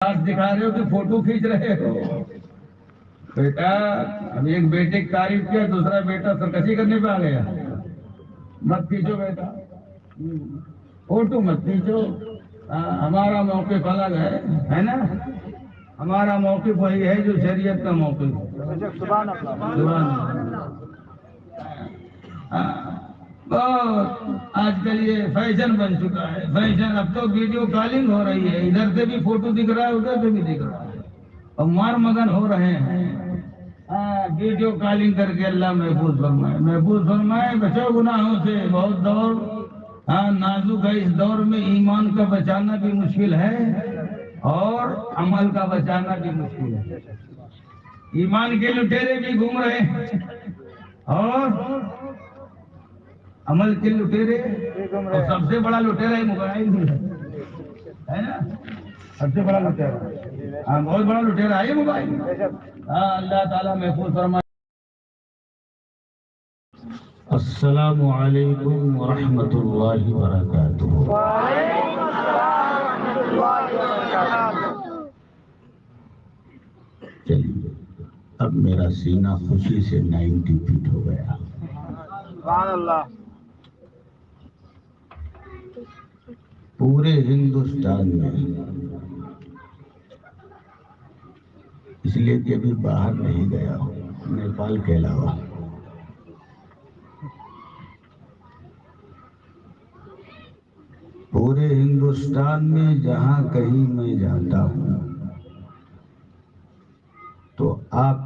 دکھا رہے ہو کہ فوٹو کھینچ رہے ہو؟ بیٹا اب ایک بیٹے کی تعریف کیا، دوسرا بیٹا سرکشی کرنے پہ آ گیا. مت کھینچو بیٹا، فوٹو مت کھینچو. ہمارا موقف الگ ہے نا. ہمارا موقف وہی ہے جو شریعت کا موقف ہے. سبحان اللہ. بہت آج کل یہ فیشن بن چکا ہے. فیشن اب تو ویڈیو کالنگ ہو رہی ہے، ادھر سے بھی فوٹو دکھ رہا ہے، ادھر سے بھی دکھ رہا ہے، اور مار مگن ہو رہے ہیں. ویڈیو کالنگ کر کے اللہ محفوظ فرمائے، محفوظ فرمائے. بچو گناہوں سے. بہت دور نازک ہے. اس دور میں ایمان کا بچانا بھی مشکل ہے اور عمل کا بچانا بھی مشکل ہے. ایمان کے لٹیرے بھی گھوم رہے ہیں اور عمل کے لٹیرے، اور سب سے بڑا لٹیرا ہی موبائل ہے نا. سب سے بڑا لٹیرا، بہت بڑا لٹیرا ہے موبائل. اللہ تعالیٰ محفوظ فرمائے. السلام علیکم ورحمۃ اللہ وبرکاتہ. چلیے اب میرا سینہ خوشی سے 90 فٹ ہو گیا. سبحان اللہ. پورے ہندوستان میں، اس لیے کہ ابھی باہر نہیں گیا ہوں نیپال کے علاوہ، پورے ہندوستان میں جہاں کہیں میں جاتا ہوں تو آپ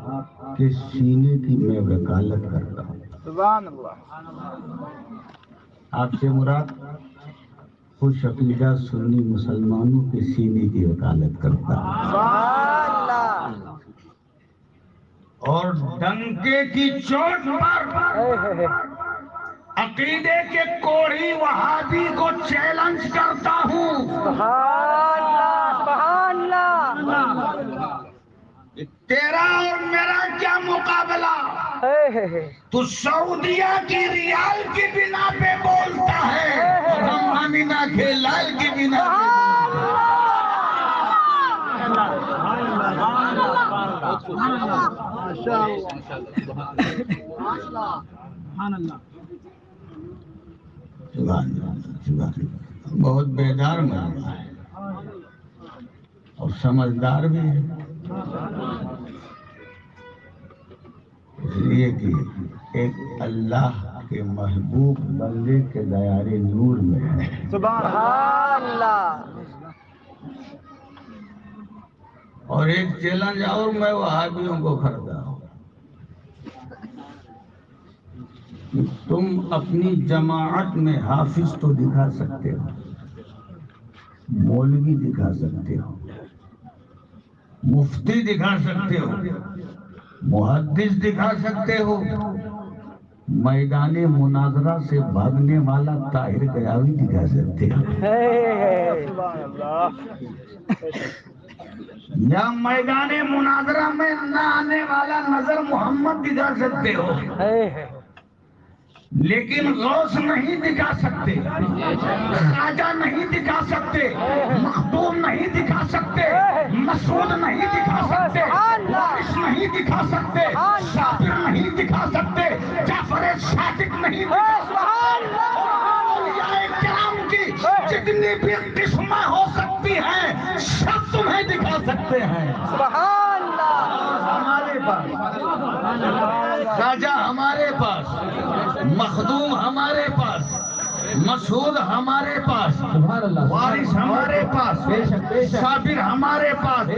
کے سینے کی میں وکالت کرتا ہوں. سبحان اللہ. آپ سے مراد خوش عقیدہ سنی مسلمانوں کے سینے کی وکالت کرتا ہوں. سبحان اللہ. اور ڈنکے کی چوٹ پر عقیدے کے کوڑھی وہابی کو چیلنج کرتا ہوں. سبحان اللہ. سبحان اللہ. تیرا اور میرا کیا مقابلہ؟ تو سعودیہ کی ریال کی بنا پہ بولتا ہے اور ہم آمینہ کے لال کی بنا پہ. بہت بیدار ماننا ہے اور سمجھدار بھی ہے، اس لیے کہ ایک اللہ کے محبوب بندے کے دائرے نور میں ہے. سبحان اللہ. اور ایک چیلنج اور میں وہابیوں کو کرتا ہوں کہ تم اپنی جماعت میں حافظ تو دکھا سکتے ہو، مولوی دکھا سکتے ہو، مفتی دکھا سکتے ہو، محدث دکھا سکتے ہو، میدان مناظرہ سے بھاگنے والا طاہر قیاوی دکھا سکتے ہو، سبحان اللہ. یا میدان مناظرہ میں نہ آنے والا نظر محمد دکھا سکتے ہو، لیکن غوث نہیں دکھا سکتے، خواجہ نہیں دکھا سکتے، مخدوم نہیں دکھا سکتے، مسعود نہیں دکھا سکتے، وارث نہیں دکھا سکتے، شابر نہیں دکھا سکتے، جعفر صادق نہیں دکھا سکتے. اولیاء کرام کی جتنی بھی قسمیں ہو سکتی ہیں سب تمہیں دکھا سکتے ہیں. سبحان اللہ. ہمارے پاس خواجہ، ہمارے پاس مخدوم، ہمارے پاس مسعود، ہمارے پاس وارث، ہمارے پاس صابر، ہمارے پاس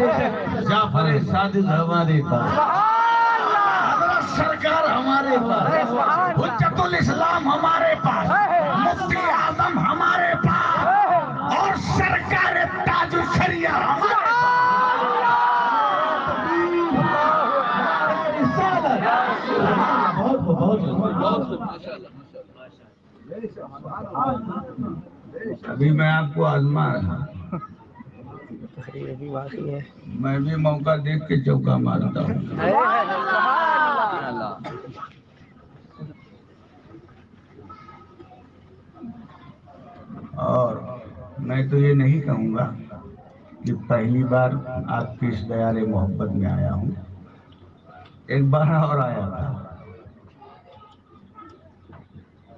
جعفر صادق، ہمارے پاس حضرت سرکار، ہمارے پاس حجت الاسلام، ہمارے پاس مفتی اعظم، ہمارے پاس اور سرکار تاج الشریعہ ہمارے پاس. ابھی میں آپ کو آزما رہا، میں بھی موقع دیکھ کے چوکا مارتا ہوں. اور میں تو یہ نہیں کہوں گا یہ پہلی بار آپ کی اس دیار محبت میں آیا ہوں. ایک بار اور آیا تھا،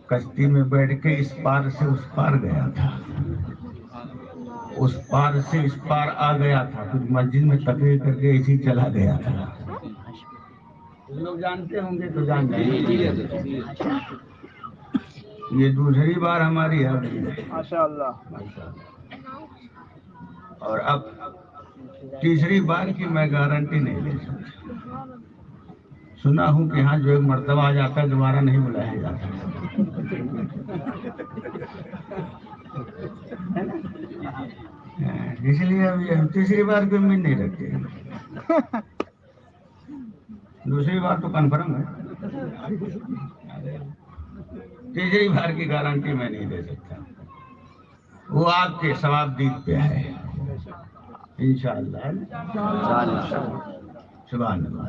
کشتی میں بیٹھ کے اس پار سے اس پار گیا تھا، اس پار سے اس پار آ گیا تھا، پھر مسجد میں تقریر کر کے اسی چلا گیا تھا. لوگ جانتے ہوں گے تو جانتے ہیں. یہ دوسری بار ہماری ہے ماشاء اللہ. اور اب تیسری بار کی میں گارنٹی نہیں لے سکتا. سنا ہوں کہ یہاں جو ایک مرتبہ آ جاتا ہے دوبارہ نہیں بلایا جاتا. اس لیے اب یہ تیسری بار کی امید نہیں رکھتے. دوسری بار تو کنفرم ہے، تیسری بار کی گارنٹی میں نہیں دے سکتا. وہ آپ کے ثواب دید پہ ہے انشاءاللہ. سبحان اللہ.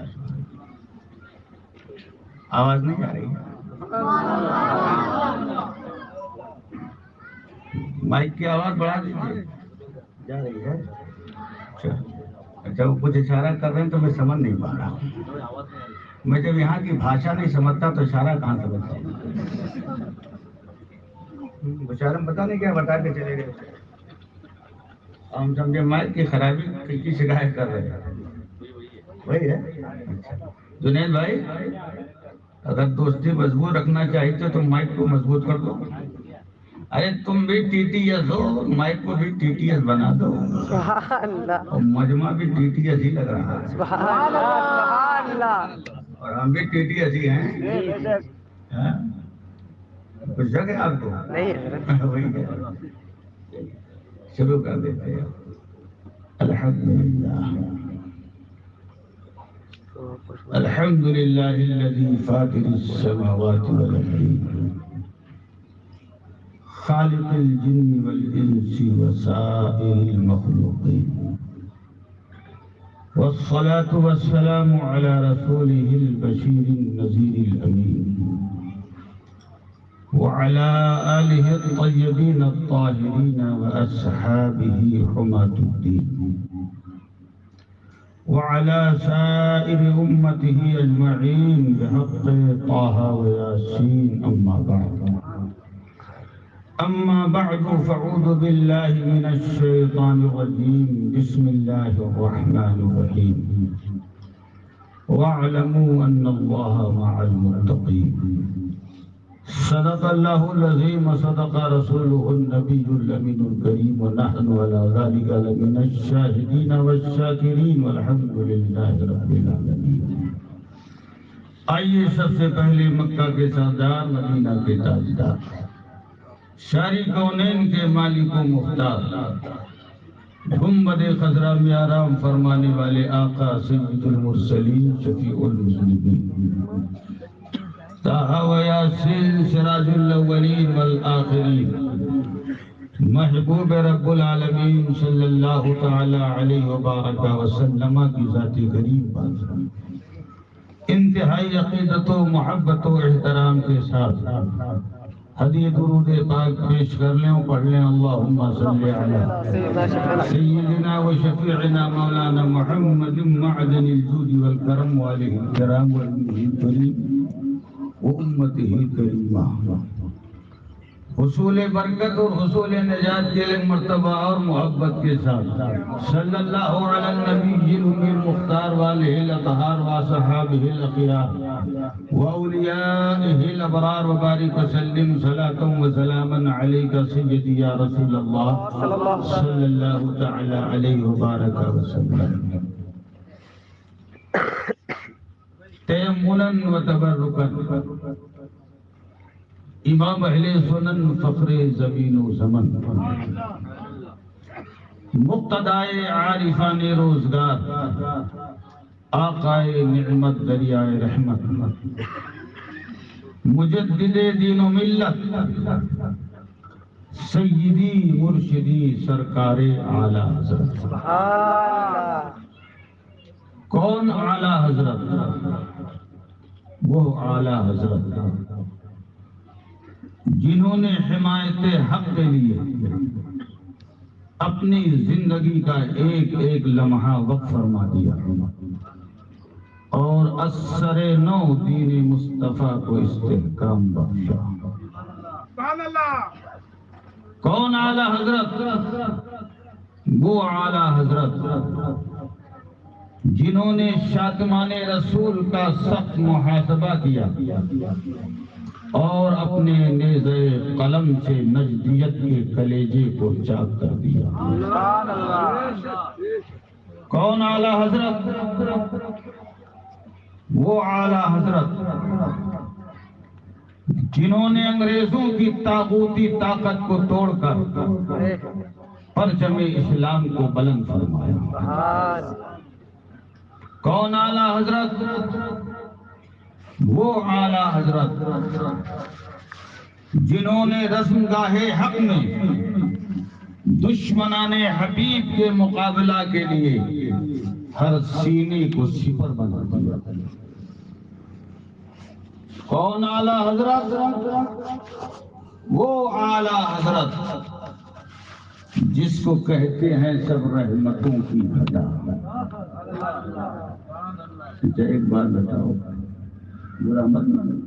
آواز نہیں آ رہی؟ مائک کی آواز بڑھا دیجیے. جا رہی ہے؟ اچھا وہ کچھ اشارہ کر رہے ہیں تو میں سمجھ نہیں پا رہا ہوں. میں جب یہاں کی بھاشا نہیں سمجھتا تو اشارہ کہاں سمجھتا ہوں؟ بیچارے پتہ نہیں کیا بتا کے چلے گئے. ہم سمجھے مائک کی خرابی کی شکایت کر رہے ہیں. وہی ہے. جنید بھائی اگر دوستی مضبوط رکھنا چاہیے تو مائک کو مضبوط کر دو. ارے تم بھی ٹی ٹی ایس ہو، مائک کو بھی ٹی ٹی ایس بنا دو. اور مجمع بھی ٹی ٹی ایس ہی لگ رہا ہے. سبحان اللہ. اور ہم بھی ٹی ٹی ایس ہی ہیں. کچھ جگہ آپ کو وہی ہے. شروع کر دیتے ہیں. الحمدللہ الحمدللہ الذی فاطر السماوات والارض خالق الجن والانس وسائر المخلوقین والصلاة والسلام على رسوله البشير النذير الأمين وعلى آله الطيبين الطاهرين وأصحابه حماة الدين وعلى سائر أمته أجمعين بحق طه وياسين. أما بعد فأعوذ بالله من الشيطان الرجيم. بسم الله الرحمن الرحيم. واعلموا أن الله مع المتقين. صدق الله العظيم وصدق رسوله النبي الأمين الكريم ونحن على ذلك لمن الشاهدين والشاكرين والحمد لله رب العالمين. آئیے سب سے پہلے مکہ کے سردار، مدینہ کے تاجدار، شاری کونین کے مالک و مختار، گنبد خضرا میں آرام فرمانے والے آقا سید المرسلین شفیع المذنبین، طٰہٰ و یاسین سراج الاولین والآخرین، محبوب رب العالمین صلی اللہ تعالی علیہ وبارک وسلم کی ذات کریم پر انتہائی عقیدت و محبت و احترام کے ساتھ حدیث درود پاک پیش کر لیں اور پڑھ لیں. اللہم صلی علی سیدنا و شفیعنا مولانا محمد معدن الجود والکرم والہ الکرام والمنہ الکریم و امتہ کریمہ. حصول برکت اور حصول نجات کے لیے مرتبہ اور محبت کے ساتھ صلی اللہ علی النبی الامی المختار والہ الاطہار وصحابہ الاخیار واولیائہ الابرار وبارک وسلم صلاۃ و سلاما علیک سیدی یا رسول اللہ صلی اللہ تعالی علیہ وبارک وسلم. تیمنا و تبرکا امام اہل سنن فخر زمین و زمن مقتدائے عارفان روزگار آقائے نعمت دریائے رحمت مجدد دین و ملت سیدی مرشدی سرکار اعلی حضرت. کون اعلی حضرت؟ وہ اعلی حضرت جنہوں نے حمایت حق کے لیے اپنی زندگی کا ایک ایک لمحہ وقف فرما دیا اور اثر نو دین مصطفیٰ کو استحکام بخشا۔ سبحان اللہ۔ کون اعلی حضرت؟ وہ اعلی حضرت جنہوں نے شاتمان رسول کا سخت محاسبہ کیا اور اپنے نیزے قلم سے نجدیت کے کلیجے کو چاک کر دیا۔ سبحان اللہ۔ کون اعلی حضرت؟ وہ اعلی حضرت جنہوں نے انگریزوں کی طاغوتی طاقت کو توڑ کر پرچم اسلام کو بلند فرمایا۔ کون اعلی حضرت؟ وہ اعلی حضرت جنہوں نے رسم گاہ حق میں دشمنان حبیب کے مقابلہ کے لیے ہر سینے کو سپر بنا دیا۔ کون اعلی حضرت؟ وہ اعلی حضرت جس کو کہتے ہیں سب رحمتوں کی خدا۔ ایک بار بتاؤ، برا مت مانو،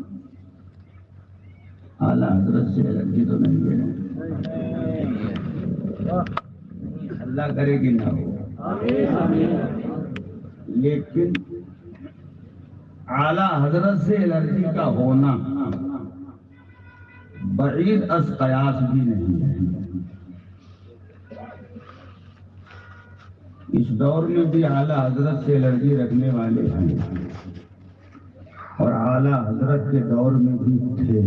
اعلی حضرت سے الرجی تو نہیں ہے؟ اللہ کرے گی نہ ہو، لیکن اعلی حضرت سے الرجی کا ہونا بعید از قیاس بھی نہیں ہے۔ اس دور میں بھی اعلی حضرت سے الرجی رکھنے والے ہیں اور اعلی حضرت کے دور میں بھی تھے۔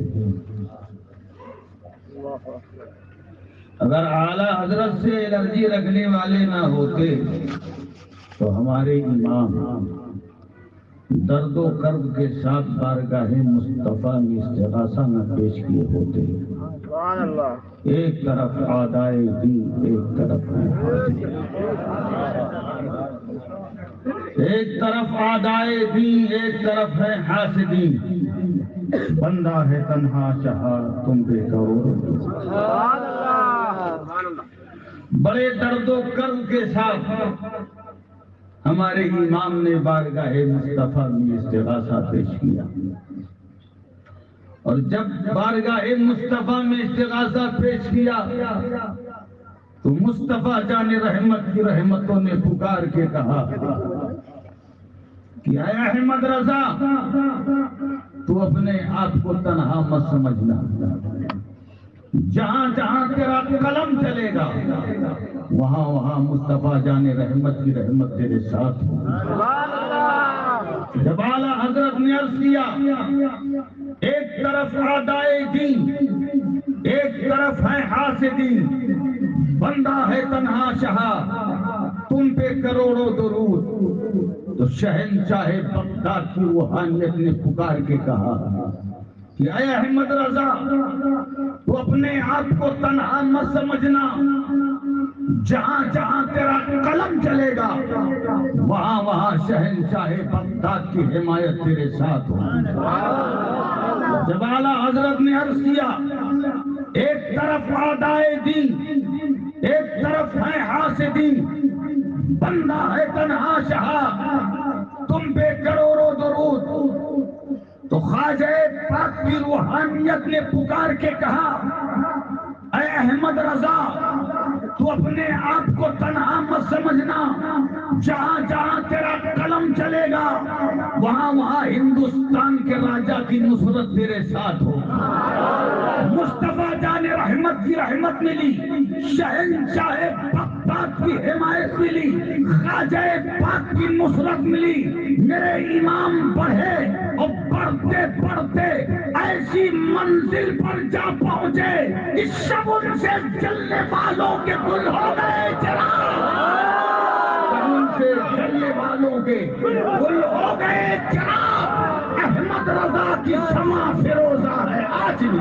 اگر اعلی حضرت سے الرجی رکھنے والے نہ ہوتے تو ہمارے امام درد و کرب کے ساتھ بارگاہ مصطفیٰ میں استغاثہ نہ پیش کیے ہوتے۔ سبحان اللہ۔ ایک طرف اعدائے دین، ایک طرف اعدائے دین، ایک طرف ہے حاسدین۔ بندہ ہے تنہا چہا تم پہ کروڑوں۔ سبحان اللہ۔ بڑے درد و کرب کے ساتھ ہمارے امام نے بارگاہ مصطفیٰ میں استغاثہ پیش کیا، اور جب بارگاہ مصطفیٰ میں استغاثہ پیش کیا تو مصطفیٰ جان رحمت کی رحمتوں نے پکار کے کہا کہ اے احمد رضا، تو اپنے آپ کو تنہا مت سمجھنا، جہاں جہاں تیرا قلم چلے گا وہاں وہاں مصطفیٰ جان رحمت کی رحمت تیرے ساتھ ہو۔ جب اعلیٰ حضرت نے عرض کیا ایک طرف اعدائے دین، ایک طرف ہے حاسدین، بندہ ہے تنہا شہا تم پہ کروڑوں درود، تو شہنشاہ بغداد کی روحانیت نے پکار کے کہا کہ اے احمد رضا، تو اپنے آپ کو تنہا مت سمجھنا، جہاں جہاں تیرا قلم چلے گا وہاں وہاں شہنشاہ بغداد کی حمایت تیرے ساتھ ہو۔ جب اعلیٰ حضرت نے عرض کیا ایک طرف اعدائے دین، ایک طرف ہے حاسدین، بندہ ہے تنہا شہا تم پہ کروڑوں درود، تو خواجہ پاک کی روحانیت نے پکار کے کہا اے احمد رضا، تو اپنے آپ کو تنہا مت سمجھنا، جہاں جہاں تیرا قلم چلے گا وہاں وہاں ہندوستان کے راجہ کی نصرت تیرے ساتھ ہو۔ مصطفیٰ جان رحمت کی رحمت ملی، شہنشاہ بغداد کی حمایت ملی، خواجہ پاک کی نصرت ملی۔ میرے امام بڑھے اور بڑھتے بڑھتے ایسی منزل پر جا پہنچے کہ شبن سے جلنے والوں کے گل ہو گئے چراغ، شبن سے جلنے والوں کے گل ہو گئے چراغ۔ احمد رضا کی سما فیروزہ ہے آج بھی۔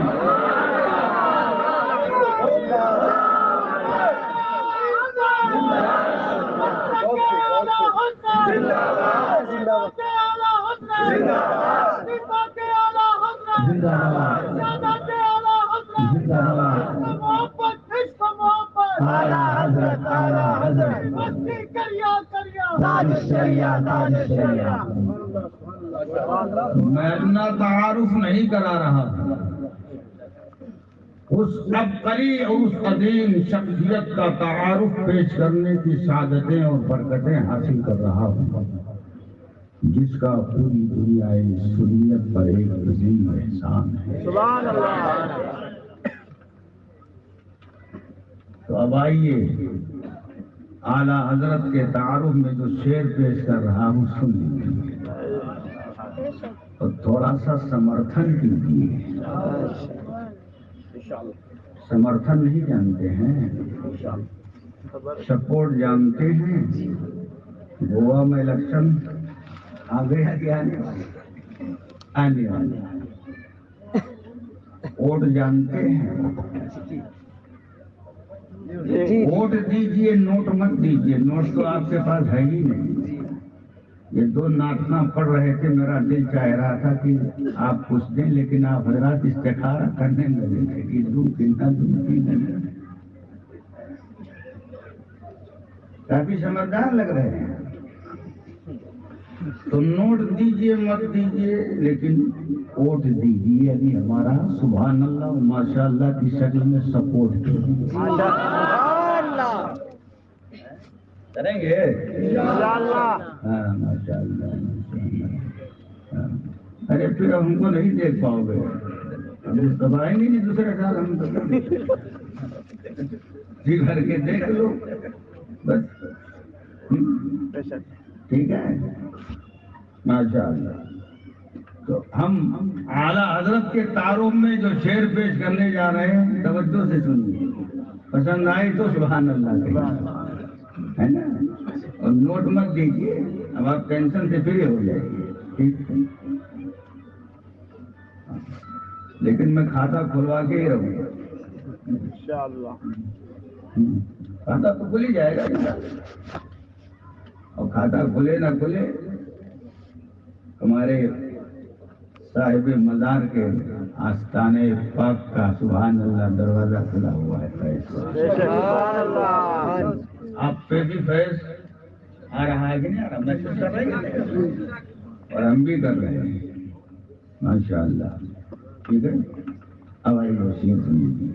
میں اپنا تعارف نہیں کرا رہا ہوں، اس عبقری اور اس عظیم شخصیت کا تعارف پیش کرنے کی سعادتیں اور برکتیں حاصل کر رہا ہوں جس کا پوری دنیا سنیت پر ایک عظیم احسان ہے۔ سبحان اللہ۔ تو اب آئیے اعلیٰ حضرت کے تعارف میں جو شعر پیش کر رہا ہوں سن لیجیے اور تھوڑا سا سمرتھن کیجیے۔ سمرتھن نہیں جانتے ہیں، سپورٹ جانتے ہیں۔ گوا میں الیکشن آ گیا کہ آنے والا، ووٹ جانتے ہیں۔ ووٹ دیجئے، نوٹ مت دیجئے، نوٹ تو آپ کے پاس ہے ہی نہیں۔ یہ دو ناطقاں پڑھ رہے تھے، میرا دل چاہ رہا تھا کہ آپ کچھ دیں، لیکن آپ حضرات استخارہ کرنے لگے کہ دوں کتنا دوں کی نہیں۔ کافی سمجھدار لگ رہے ہیں، تو نوٹ دیجئے مت دیجئے لیکن ووٹ دیجئے، یعنی ہمارا سبحان اللہ و ماشاء اللہ کی شکل میں سپورٹ کیجیے۔ کریں گے ہاں ماشاء اللہ۔ ارے پھر ہم کو نہیں دیکھ پاؤ گے، ہم دبائیں گے نہیں دوسرے سال، ہم جی بھر کے دیکھ لو بس، ٹھیک ہے ماشاء اللہ۔ تو ہم اعلیٰ حضرت کے تعارف میں جو شعر پیش کرنے جا رہے ہیں توجہ سے سنیے، پسند آئی تو سبحان اللہ کے ہے نا، اور نوٹ مت دیجیے، اب آپ ٹینشن سے فری ہو جائیں گے، ٹھیک ہے؟ لیکن میں کھاتا کھلوا کے ہی رہوں گا انشاءاللہ۔ کھاتا تو کھل ہی جائے گا، اور کھاتا کھلے نہ کھلے ہمارے صاحب مزار کے آستانے پاک کا سبحان اللہ دروازہ کھلا ہوا ہے۔ سبحان اللہ۔ آپ پہ بھی فیض آ رہا ہے کہ نہیں آ رہا؟ محسوس کر رہے ہیں اور ہم بھی کر رہے ہیں ماشاء اللہ، ٹھیک ہے؟ اب آئی وصیت سنیے،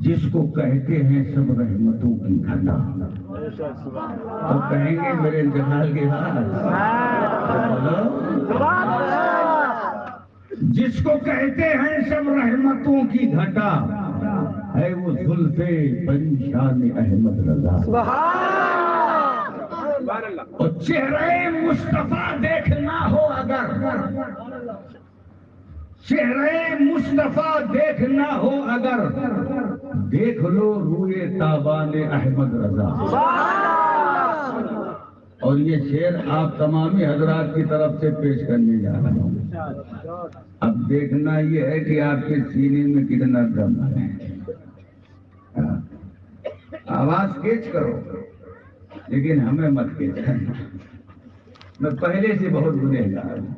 جس کو کہتے ہیں سب رحمتوں کی گھٹا، تو کہیں گے میرے انتقال کے بعد جس کو کہتے ہیں سب رحمتوں کی گھٹا ہے وہ زلف پریشان احمد رضا، اور چہرے مصطفیٰ دیکھنا ہو اگر، چہرے مصطفیٰ دیکھنا ہو اگر، دیکھ لو روئے تابان احمد رضا۔ اور یہ شعر آپ تمامی حضرات کی طرف سے پیش کرنے جا رہا ہوں۔ اب دیکھنا یہ ہے کہ آپ کے سینے میں کتنا دم ہے، آواز کیچ کرو لیکن ہمیں مت کیچ کرنا، میں پہلے سے بہت گنہگار ہوں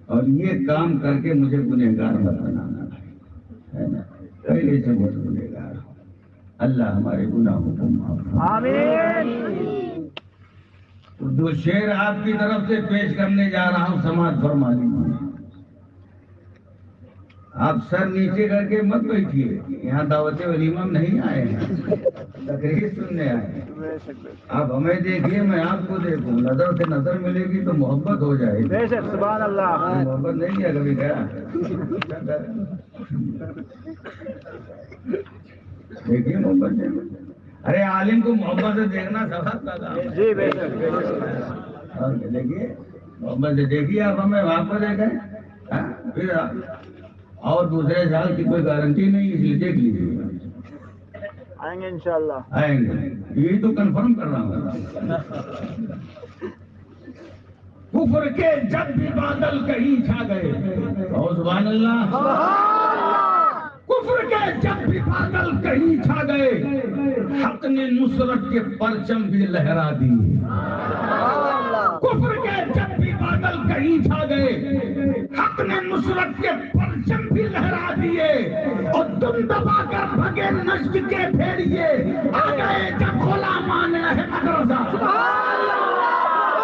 اور یہ کام کر کے مجھے گنہگار مت بنانا ہے نا، پہلے سے بہت گنہگار ہوں، اللہ ہمارے گناہوں کو معاف کرے۔ آمین۔ جو شعر آپ کی طرف سے پیش کرنے جا رہا ہوں سماعت فرما لیجیے۔ آپ سر نیچے کر کے مت بیٹھیے، یہاں دعوت ولیمہ نہیں آئے ہیں، تقریر سننے آئے ہیں۔ آپ ہمیں دیکھیے، میں آپ کو دیکھوں، نظر سے نظر ملے گی تو محبت ہو جائے گی۔ بے شک، سبحان اللہ۔ محبت نہیں کیا کبھی کیا؟ دیکھیے محبت سے، ارے عالم کو محبت سے دیکھنا سبق کا کام ہے۔ جی بے شک۔ اور دیکھیے محبت سے دیکھیے، آپ ہمیں وہاں پر دیکھیں، پھر اور دوسرے سال کی کوئی گارنٹی نہیں، اس لیے دیکھ لیجیے، آئیں گے انشاءاللہ۔ آئیں گے، یہی تو کنفرم کر رہا ہوں۔ کفر کے جب بھی بادل کہیں چھا گئے، سبحان اللہ، کفر کے جب بھی بادل کہیں چھا گئے، حق نے نصرت کے پرچم بھی لہرا دیے۔ کفر کے جب بھی بادل کہیں چھا گئے، حق نے نصرت کے پرچم بھی لہرا دیے، اور دم دبا کر بھگے نجد کے بھیڑیے، آ گئے جب غلامان احمد زور سے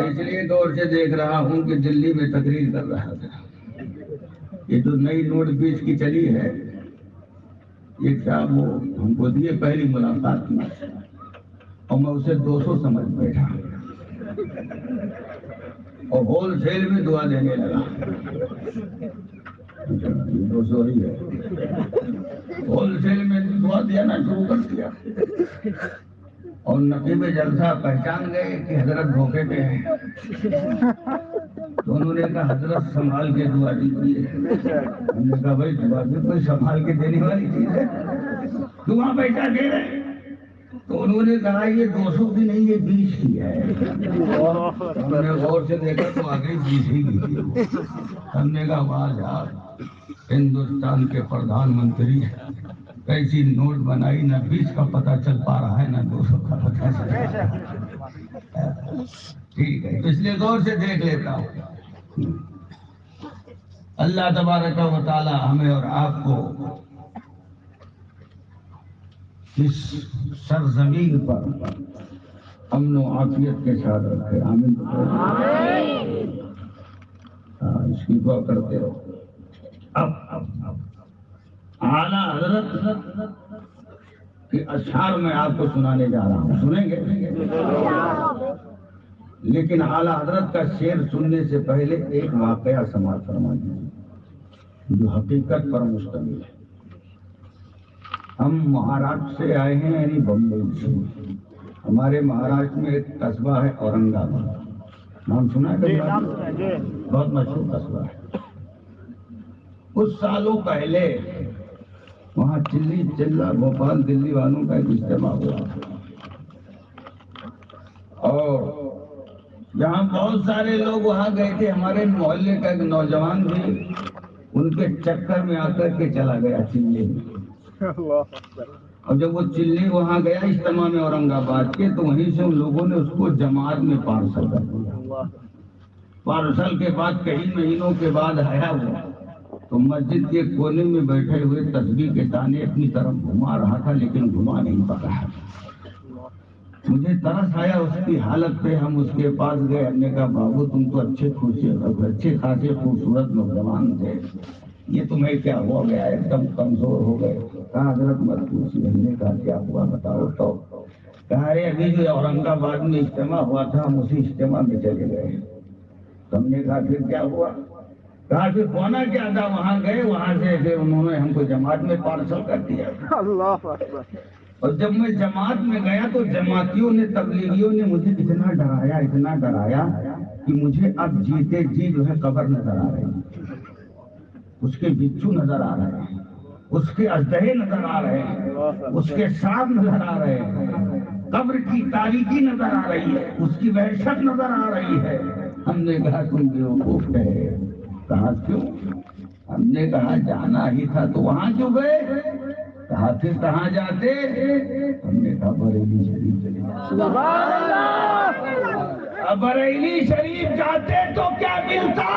اس لیے دور سے دیکھ رہا ہوں کہ دلی میں تقریر کر رہا تھا. یہ جو نئی نوٹ 20 کی چلی ہے، ایک صاحب وہ ہم کو دیے پہلی ملاقات میں، اور میں اسے 200 سمجھ بیٹھا اور ہول سیل میں دعا دینے لگا. 200 ہی ہے، ہول سیل میں دعا دینا شروع کر دیا. اور نقیب جلسہ پہچان گئے کہ حضرت دھوکے پہ ہیں. تو انہوں نے کہا حضرت سنبھال کے دعا دیجیے. ہم نے کہا بھائی دعا بھی کوئی سنبھال کے دینے والی چیز ہے، دعا بیٹھا دے رہے. تو انہوں نے کہا یہ 200 کی نہیں، یہ 20 کی ہے. ہم نے غور سے دیکھا تو آگے 20 ہی کی. ہم نے کہا واہ یار، ہندوستان کے پردھان منتری ایسی نوٹ بنائی، نہ 20 کا پتہ چل پا رہا ہے نہ 200 کا پتہ چل پا رہا ہے. ٹھیک ہے، اس لیے غور سے دیکھ لیتا ہوں. اللہ تبارک و تعالی ہمیں اور آپ کو اس سرزمین پر امن و عافیت کے ساتھ رکھے. آمین. اس کی دعا کرتے رہو. اب اعلیٰ حضرت کے اشعار میں آپ کو سنانے جا رہا ہوں، سنیں گے؟ لیکن اعلیٰ حضرت کا شعر سننے سے پہلے ایک واقعہ سماعت فرما دیجیے جو حقیقت پر مشتمل ہے. ہم مہاراشٹر سے آئے ہیں، یعنی بمبئی سے. ہمارے مہاراشٹر میں ایک قصبہ ہے اورنگ آباد، نام سنا ہے؟ بہت مشہور قصبہ ہے. کچھ سالوں پہلے وہاں چلی چلا بھوپال دلی والوں کا ایک اجتماع ہوا، اور جہاں بہت سارے لوگ وہاں گئے تھے. ہمارے محلے کا ایک نوجوان بھی ان کے چکر میں آ کر کے چلا گیا چلی میں. اور جب وہ چلی وہاں گیا اجتماع میں اورنگ آباد کے، تو وہیں سے ان لوگوں نے اس کو جماعت میں پارسل کر دیا. پارسل کے بعد کئی مہینوں کے بعد آیا وہ، تو مسجد کے کونے میں بیٹھے ہوئے تسبیح کے دانے اپنی طرف گھما رہا تھا، لیکن گھما نہیں پا رہا. مجھے ترس آیا اس کی حالت پہ. ہم اس کے پاس گئے. ہم نے کہا بابو تم تو اچھے خاصے خوبصورت نوجوان تھے، یہ تمہیں کیا ہو گیا؟ ایک دم کمزور ہو گئے. کہا حضرت مت پوچھیے. ہم نے کہا کیا ہوا بتاؤ. تو کہا ارے ابھی جو اورنگ آباد میں اجتماع ہوا تھا ہم اسی اجتماع میں چلے گئے. تو ہم نے کہا پھر کیا ہوا؟ کہا پھر ہونا کیا تھا، وہاں گئے، وہاں سے پھر انہوں نے ہم کو جماعت میں پارسل کر دیا. اللہ اکبر. اور جب میں جماعت میں گیا تو جماعتیوں نے، تبلیغیوں نے مجھے اتنا ڈرایا کہ مجھے اب جیتے جی جو ہے قبر نظر آ رہی ہے، اس کے بچھو نظر آ رہے ہیں، اس کے اژدہے نظر آ رہے ہیں، اس کے سانپ نظر آ رہے ہیں، قبر کی تاریکی نظر آ رہی ہے، اس کی وحشت نظر آ رہی ہے. ہم نے کہا تم بیوقوف ہے. کہا کیوں؟ ہم نے کہا جانا ہی تھا تو وہاں کیوں گئے؟ کہا پھر کہاں جاتے؟ ہم نے کہا بریلی شریف چلے جاتے. بریلی شریف جاتے تو کیا ملتا؟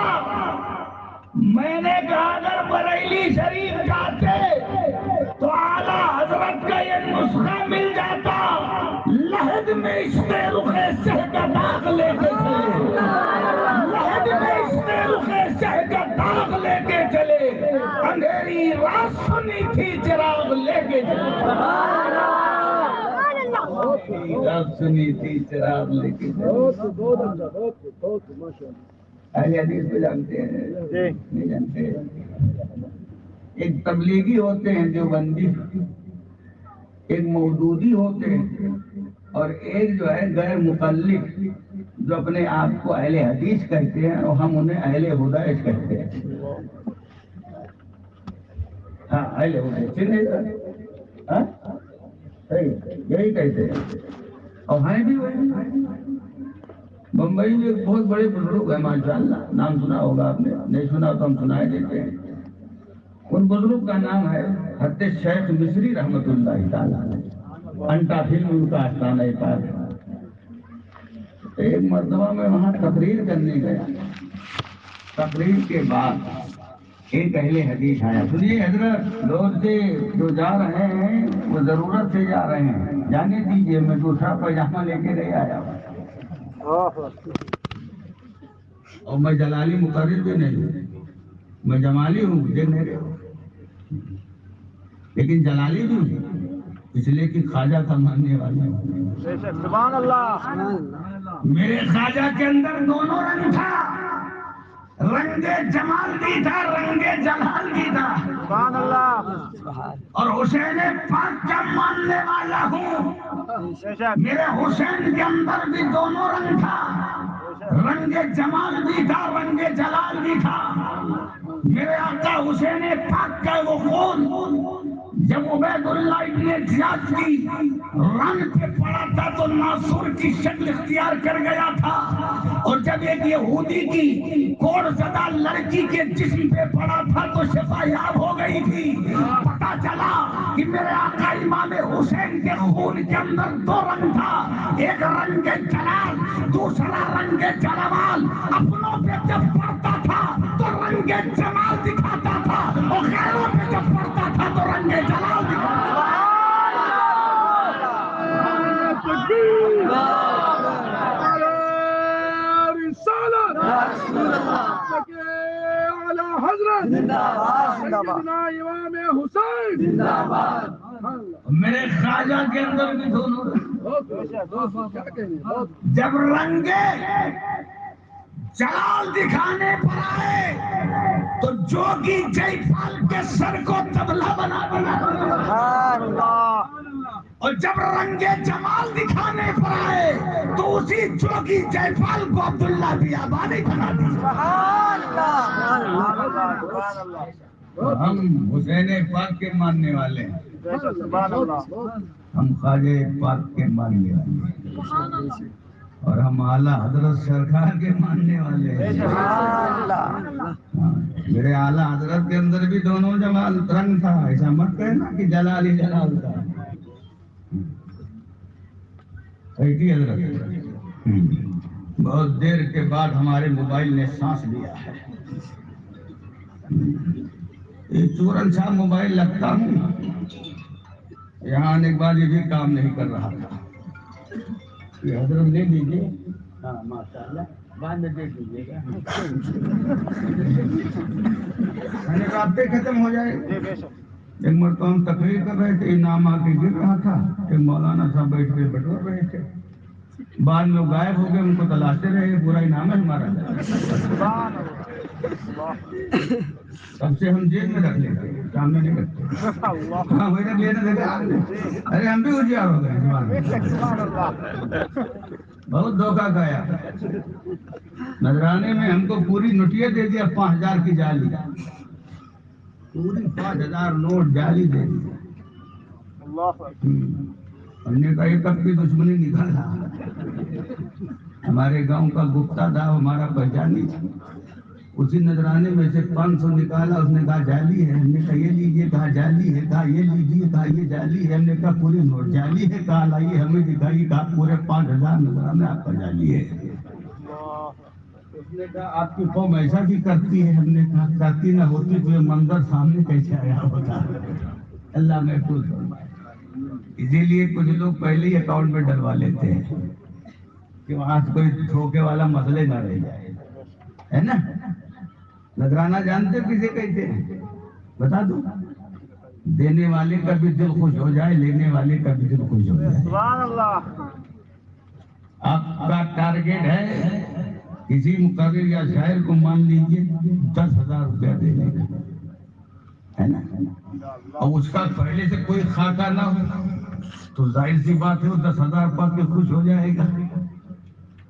میں نے کہا اگر بریلی شریف جاتے تو اعلیٰ حضرت کا یہ نسخہ مل جاتا، لحد میں اس میں رخ سہ کا داغ لے کے چلے، لحد میں اس میں رخ سہ کا داغ لے کے چلے، اندھیری رات سنی تھی چراغ لے کے چلے، رات سنی تھی چراغ لے کے چلے. اہل حدیث کو جانتے ہیں؟ نہیں جانتے. ایک تبلیغی ہوتے ہیں دیوبندی، ایک مودودی ہوتے ہیں، اور ایک جو ہے غیر مقلد جو اپنے آپ کو اہل حدیث کہتے ہیں، اور ہم انہیں اہل ہدایت کہتے ہیں. ہاں اہل ہدایت، ہاں یہی کہتے ہیں. اور ہیں بھی وہی. بمبئی میں ایک بہت بڑے بزرگ ہیں ماشاءاللہ، نام سنا ہوگا آپ نے، نہیں سنا تو ہم سنائے دیتے ہیں. ان بزرگ کا نام ہے حضرت شیخ مصری رحمت اللہ تعالیٰ. انٹا فلم ان کا آستانہ پاک ہے. ایک مرتبہ میں وہاں تقریر کرنے گیا. تقریر کے بعد ایک اہل حدیث آیا. سنیے حضرت، لوگ سے جو جا رہے ہیں وہ ضرورت سے جا رہے ہیں، جانے دیجیے، میں دوسرا پاجامہ لے کے نہیں آیا ہوں. اور میں جلالی مقرر بھی نہیں ہوں، میں جمالی ہوں، مجھے میرے ہو، لیکن جلالی بھی ہوں اس لیے کہ خواجہ کا ماننے والے ہوں. سبحان اللہ. میرے خواجہ کے اندر دونوں رنگ تھا، رنگ جمال بھی تھا، رنگ جلال بھی تھا. سبحان اللہ. اور حسین پاک کا ماننے والا ہوں. بے شک. میرے حسین کے اندر بھی دونوں رنگ تھا، رنگ جمال بھی تھا، رنگ جلال بھی تھا. میرے آقا حسین پاک کا وہ خون جب عبید اللہ ابن زیاد کی رنگ پہ پڑا تھا تو ناصر کی شکل اختیار کر گیا تھا، اور جب ایک یہودی کی کوڑ زدہ لڑکی کے جسم پہ پڑا تھا تو شفا یاب ہو گئی تھی. پتا چلا کہ میرے آقا امام حسین کے خون کے اندر دو رنگ تھا، ایک رنگ جلال، دوسرا رنگ جلال. اپنوں پہ جب پڑتا تھا تو رنگ جمال دکھاتا تھا، اور غیروں پہ جب پڑتا تھا تو رنگ جلال دکھاتا تھا. میرے خواجہ کے اندر بھی دونوں جب رنگے جلال دکھانے پر آئے تو جوگی جے پال کے سر کو تبلا بنا دیا، اور جب رنگے جمال دکھانے پر آئے تو اسی جوگی جے پال کو عبداللہ بیابانی بنا دیا. ہم حسین پاک کے ماننے والے ہیں، سبحان اللہ. ہم خواجہ پاک کے ماننے والے ہیں، اور ہم اعلیٰ حضرت سرکار کے ماننے والے ہیں. میرے اعلیٰ حضرت کے اندر بھی دونوں جمال رنگ تھا. ایسا مت کہنا کہ جلال ہی جلال تھا. حضرت بہت دیر کے بعد ہمارے موبائل نے سانس لیا ہے. ایک چورن سا موبائل لگتا ہوں، یہاں آنے کے بعد یہ بھی کام نہیں کر رہا تھا. یہ حضرت لے لیجیے. ہاں ماشاء اللہ، بعد میں دیکھ لیجیے گا. میں نے کہا رابطے ختم ہو جائے. ایک مرتبہ ہم تقریر کر رہے تھے، انعام آ کے گر رہا تھا کہ مولانا صاحب بیٹھ کے بٹور رہے تھے. بعد میں غائب ہو گئے، ان کو تلاشتے رہے. پورا انعام ہے ہمارا. سب سے ہم جیب میں رکھ لیتے، سامنے نہیں رکھتے. ہاں وہی رکھ لینا دیکھا. ارے ہم بھی ہوشیار ہو گئے. بہت دھوکہ کھایا. نذرانے میں ہم کو پوری نوٹیاں دے دیا 5000 کی جالی، پوری 5000 نوٹ جالی دے دی. ہم نے کہا ایک اب کی دشمنی نکالا. ہمارے گاؤں کا گپتا تھا، ہمارا پہچانی تھا. اسی نذرانے میں سے 500 نکالا. اس نے کہا جالی ہے. ہم نے کہا یہ لیجیے. کہا جالی ہے. کہا یہ لیجیے. کہا یہ جالی ہے. ہم نے کہا پوری نوٹ جالی ہے. کہا لائیے ہمیں دکھائیے. کہا پورے 5000 نذرانے آپ کا جالی ہے. اس نے کہا آپ کی قوم ایسا بھی کرتی ہے. ہم نے کہا کرتی نہ ہوتی تو یہ منظر سامنے کیسے آیا ہوتا. اللہ محفوظ فرمائے. اسی لیے کچھ لوگ پہلے ہی اکاؤنٹ میں ڈلوا لیتے ہیں کہ وہاں سے کوئی دھوکے والا مسئلہ نہ رہ جائے، ہے نا. نذرانہ جانتے کسے کہتے ہیں؟ بتا دوں. دینے والے کا بھی دل خوش ہو جائے، لینے والے کا بھی دل خوش ہو جائے. سبحان اللہ. آپ کا ٹارگیٹ ہے کسی مقرر یا شاعر کو مان لیجیے 10,000 روپیہ دینے کا، ہے نا. اور اس کا پہلے سے کوئی خاکہ نہ ہو تو ظاہر سی بات ہے وہ 10,000 پا کے خوش ہو جائے گا.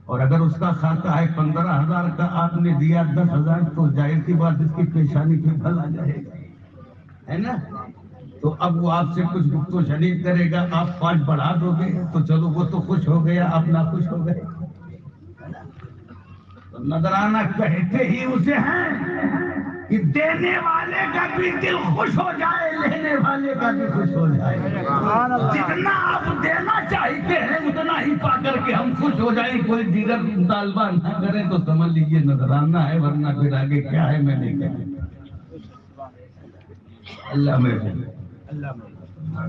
اور اگر اس کا خاکہ ہے 15,000 کا، آپ نے دیا 10,000، تو ظاہر سی بات اس کی پیشانی پہ پھل آ جائے گا، ہے نا. تو اب وہ آپ سے کچھ گفت و شنید کرے گا، آپ 5 بڑھا دو گے تو چلو وہ تو خوش ہو گیا، آپ نہ خوش ہو گئے. نذرانہ کہتے ہی اسے ہیں کہ دینے والے والے کا بھی دل خوش ہو جائے، لینے والے کا بھی خوش ہو جائے۔ جتنا آپ دینا چاہتے ہیں اتنا ہی پا کر کے ہم خوش ہو جائیں، کوئی دیگر مطالبہ نہ کریں تو سمجھ لیجیے نظرانہ ہے، ورنہ پھر آگے کیا ہے میں نہیں کہہ۔ اللہ میں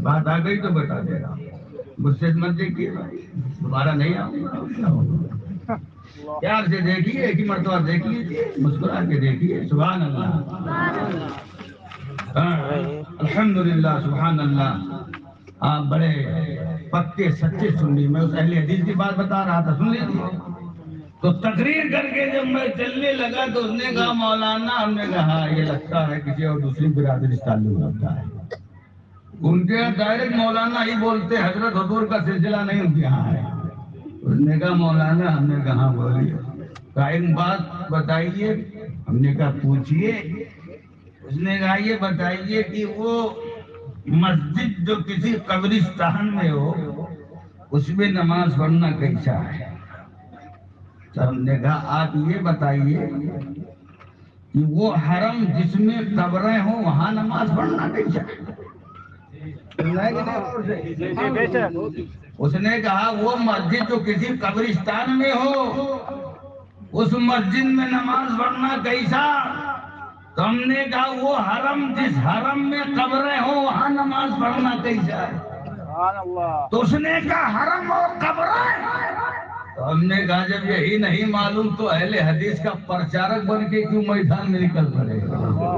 بات آ گئی تو بتا دے رہا ہوں، غصے مت دیکھیے بھائی، دوبارہ نہیں آؤں گا۔ پیار سے دیکھیے، ایک ہی مرتبہ دیکھ لیجیے، مسکرا کے دیکھیے۔ سبحان اللہ، الحمدللہ، سبحان اللہ۔ آپ بڑے پکے سچے سن لی، میں اس اہل حدیث کی بات بتا رہا تھا، سن لیجیے۔ تو تقریر کر کے جب میں چلنے لگا تو اس نے کہا مولانا، ہم نے کہا یہ لگتا ہے کسی اور دوسری برادری سے تعلق رکھتا ہے۔ ان کے ڈائریکٹ مولانا ہی بولتے، حضرت حضور کا سلسلہ نہیں ان کے یہاں ہے۔ اس نے کہا مولانا، ہم نے کہا بولیے، قائم بات بتائیے۔ ہم نے کہا پوچھیے۔ اس نے کہا یہ بتائیے کہ وہ مسجد جو کسی قبرستان میں ہو اس میں نماز پڑھنا کیسا ہے؟ تو ہم نے کہا آپ یہ بتائیے کہ وہ حرم جس میں قبریں ہوں وہاں نماز پڑھنا کیسا ہے؟ اس نے کہا وہ مسجد جو کسی قبرستان میں ہو اس مسجد میں نماز پڑھنا کیسا؟ تو ہم نے کہا وہ حرم جس حرم میں قبریں ہوں وہاں نماز پڑھنا کیسا ہے؟ تو اس نے کہا حرم اور قبریں۔ تو ہم نے کہا جب یہی نہیں معلوم تو اہل حدیث کا پرچارک بن کے کیوں میدان میں نکل پڑے گا؟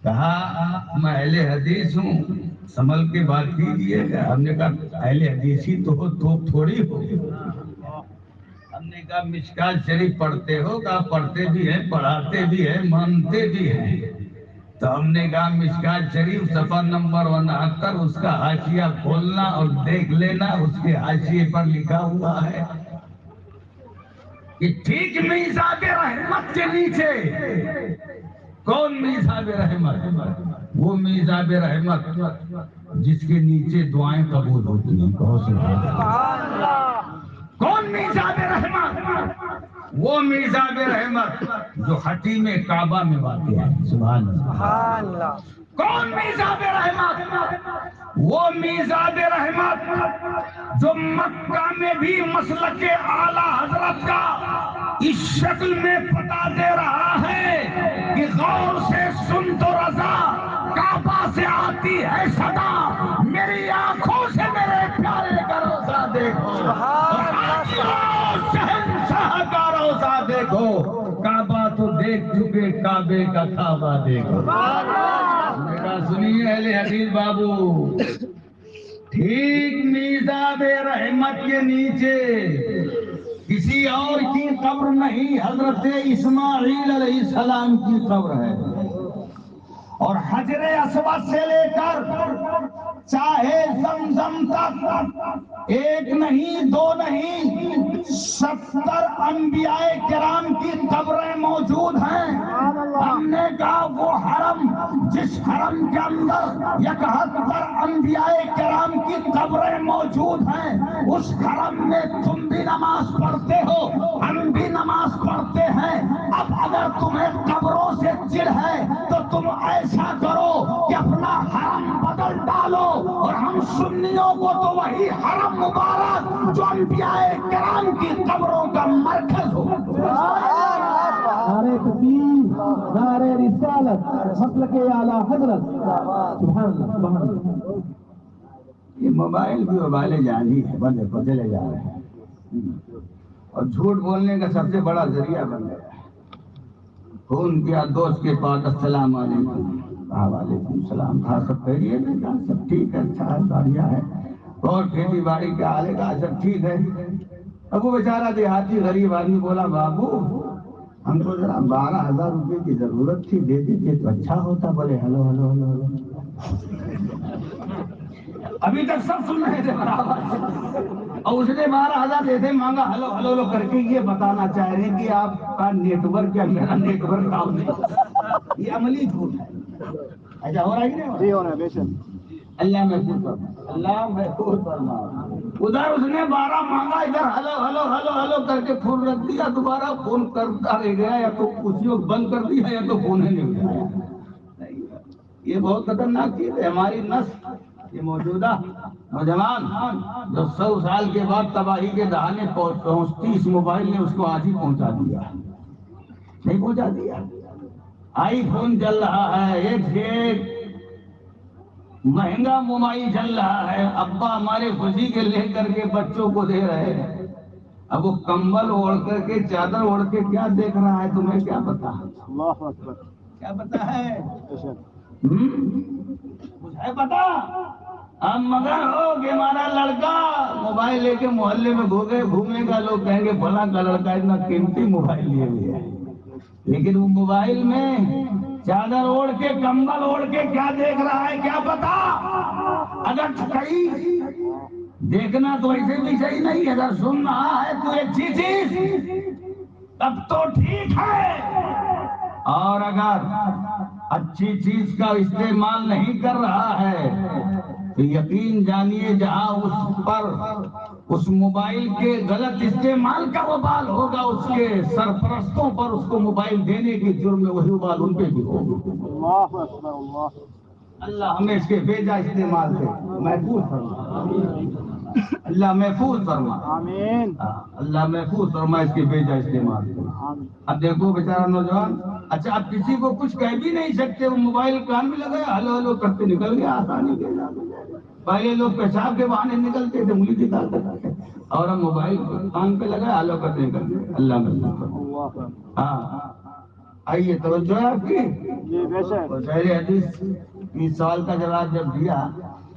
کہا میں اہل حدیث ہوں، سنبھل کے بات کیجیے گا۔ ہم نے کہا اہل حدیث ہی تو ہو، تو تھوڑی ہو۔ ہم نے کہا مشکات شریف پڑھتے ہو؟ کہا پڑھتے بھی ہیں، پڑھاتے بھی ہیں، مانتے بھی ہیں۔ تو ہم نے کہا مشکات شریف صفحہ نمبر 69 اس کا حاشیہ کھولنا اور دیکھ لینا، اس کے حاشیے پر لکھا ہوا ہے کہ ٹھیک میزاب رحمت کے نیچے۔ کون میزاب رحمت؟ وہ میزاب رحمت جس کے نیچے دعائیں قبول ہوتی ہیں۔ کہو سبحان اللہ۔ کون میزاب رحمت؟ وہ میزاب رحمت جو حتیم کعبہ میں واقع ہے۔ سبحان اللہ۔ کون میزاب رحمت؟ وہ میزاب رحمت جو مکہ میں بھی مسلک اعلی حضرت کا اس شکل میں پتا دے رہا ہے کہ غور سے سن تو رضا، کعبہ سے آتی ہے صدا، میری آنکھوں سے میرے پیارے کا روزہ دیکھو، شہنشاہ کا روزہ دیکھو، کعبہ تو دیکھ چکے، کعبے کا کعبہ دیکھو۔ میرا سنیے اہل حدیث بابو، ٹھیک میزاب رحمت کے نیچے کسی اور کی قبر نہیں، حضرت اسماعیل علیہ السلام کی قبر ہے۔ اور حجر اسود سے لے کر چاہے زمزم تک ایک نہیں دو نہیں 70 انبیاء کرام کی قبریں موجود ہیں۔ ہم نے کہا وہ حرم جس حرم کے اندر 71 انبیاء کرام کی قبریں موجود ہیں، اس حرم میں تم بھی نماز پڑھتے ہو، ہم بھی نماز پڑھتے ہیں۔ اب اگر تمہیں قبروں سے چڑ ہے تو تم ایسا کرو کہ اپنا حرم بدل ڈالو، اور ہم سنیوں کو تو وہی حرم مبارک جو انبیاء کرام کی قبروں کا مرکز ہو۔ نعرہ تکبیر، نعرہ رسالت، مسلک اعلی حضرت۔ سبحان اللہ، سبحان اللہ۔ یہ موبائل بھی وبال جانی ہے، بندے بدلے جا رہے ہیں اور جھوٹ بولنے کا سب سے بڑا ذریعہ بن گیا ہے۔ فون کیا دوست کے پاس، السلام علیکم، وعلیکم السلام، کہا سب خیریت ہے؟ کہا سب ٹھیک ہے، اچھا ہے، بڑھیا ہے، اور کھیتی باڑی کیا حال ہے؟ کہا سب ٹھیک ہے۔ اب وہ بیچارہ دیہاتی غریب آدمی بولا بابو ہم کو ذرا 12,000 روپے کی ضرورت تھی، دے دیتے تو اچھا ہوتا۔ بولے ہلو ہلو ہلو ہلو، ابھی تک سب سن رہے تھے برابر، اور اس نے 12,000 دیتے مانگا، ہلو ہلو ہلو کر کے یہ بتانا چاہ رہے ہیں کہ آپ کا نیٹ ورک یا میرا نیٹ ورک کام نہیں۔ یہ عملی جھوٹ ہے۔ ایسا ہو رہا ہے کہ نہیں؟ جی ہو رہا ہے، بے شک۔ اللہ محفوظ فرما، اللہ محفوظ فرما۔ ادھر اس نے 12 مانگا، ادھر ہلو ہلو ہلو ہلو کر کے فون رکھ دیا، دوبارہ فون کرتا رہ گیا، یا تو کچھ بند کر دیا یا تو فون ہی نہیں اٹھایا۔ یہ بہت خطرناک چیز ہے. ہماری نسل یہ موجودہ نوجوان جو 100 سال کے بعد تباہی کے دہانے پہنچتی، اس موبائل نے اس کو آج ہی پہنچا دیا. نہیں پہنچا دیا. آئی فون چل رہا ہے، ایک سے ایک مہنگا موبائل چل رہا ہے. ابا ہمارے خوشی کے لے کر کے بچوں کو دے رہے ہیں. اب وہ کمبل اوڑھ کر کے چادر اوڑھ کے کیا دیکھ رہا ہے تمہیں کیا پتا؟ اللہ اکبر. کیا پتا ہے؟ بے شک. کچھ ہے پتا؟ ہم مگر ہو کہ ہمارا لڑکا موبائل لے کے محلے میں گھومے گا، لوگ کہیں گے فلاں کا لڑکا اتنا قیمتی موبائل لیے ہوئے ہے. لیکن وہ موبائل میں چادر اوڑھ کے کمبل اوڑھ کے کیا دیکھ رہا ہے کیا پتا؟ اگر صحیح دیکھنا تو ایسے بھی صحیح نہیں، اگر سن رہا ہے تو اچھی چیز تب تو ٹھیک ہے، اور اگر اچھی چیز کا استعمال نہیں کر رہا ہے تو یقین جانیے جہاں اس پر اس موبائل کے غلط استعمال کا وبال ہوگا، اس کے سرپرستوں پر اس کو موبائل دینے کے جرم میں وہی وبال ان پہ بھی ہوگا. اللہ اکبر. اللہ. اللہ ہمیں اس کے بے جا استعمال سے محفوظ فرما. اللہ محفوظ فرما. آمین. اللہ محفوظ فرما اس کے بے جا استعمال سے. آمین. اب دیکھو بیچارہ نوجوان، اچھا اب کسی کو کچھ کہہ بھی نہیں سکتے، وہ موبائل کان میں لگایا ہلو ہلو کرتے نکل گیا آسانی کے ساتھ. پہلے لوگ پیشاب کے بہانے نکلتے تھے انگلی نکالتے تھے، اور ہم موبائل کان پہ لگایا ہلو کرتے نکل گئے. اللہ محفوظ فرما. اللہ اکبر. ہاں آئیے توجہ ہے آپ کی. جی بے شک. شہر حدیث 30 سال کا جواب جب دیا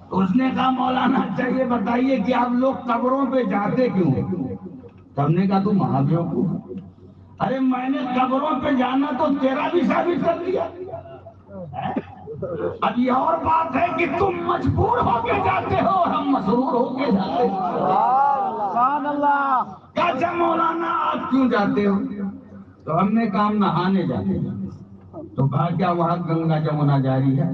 تو اس نے کہا مولانا چاہیے بتائیے کہ آپ لوگ قبروں پہ جاتے کیوں؟ تو ہم نے کہا تم مہابیوقوف. ارے میں نے قبروں پہ جانا تو تیرا بھی ثابت کر دیا. اب یہ اور بات ہے کہ تم مجبور ہو کے جاتے ہو اور ہم مسرور ہو کے جاتے ہیں. سبحان اللہ. کہا مولانا آپ کیوں جاتے ہو؟ تو ہم نے کہا نہانے جاتے ہیں. تو کہا کیا وہاں گنگا جمنا جاری ہے؟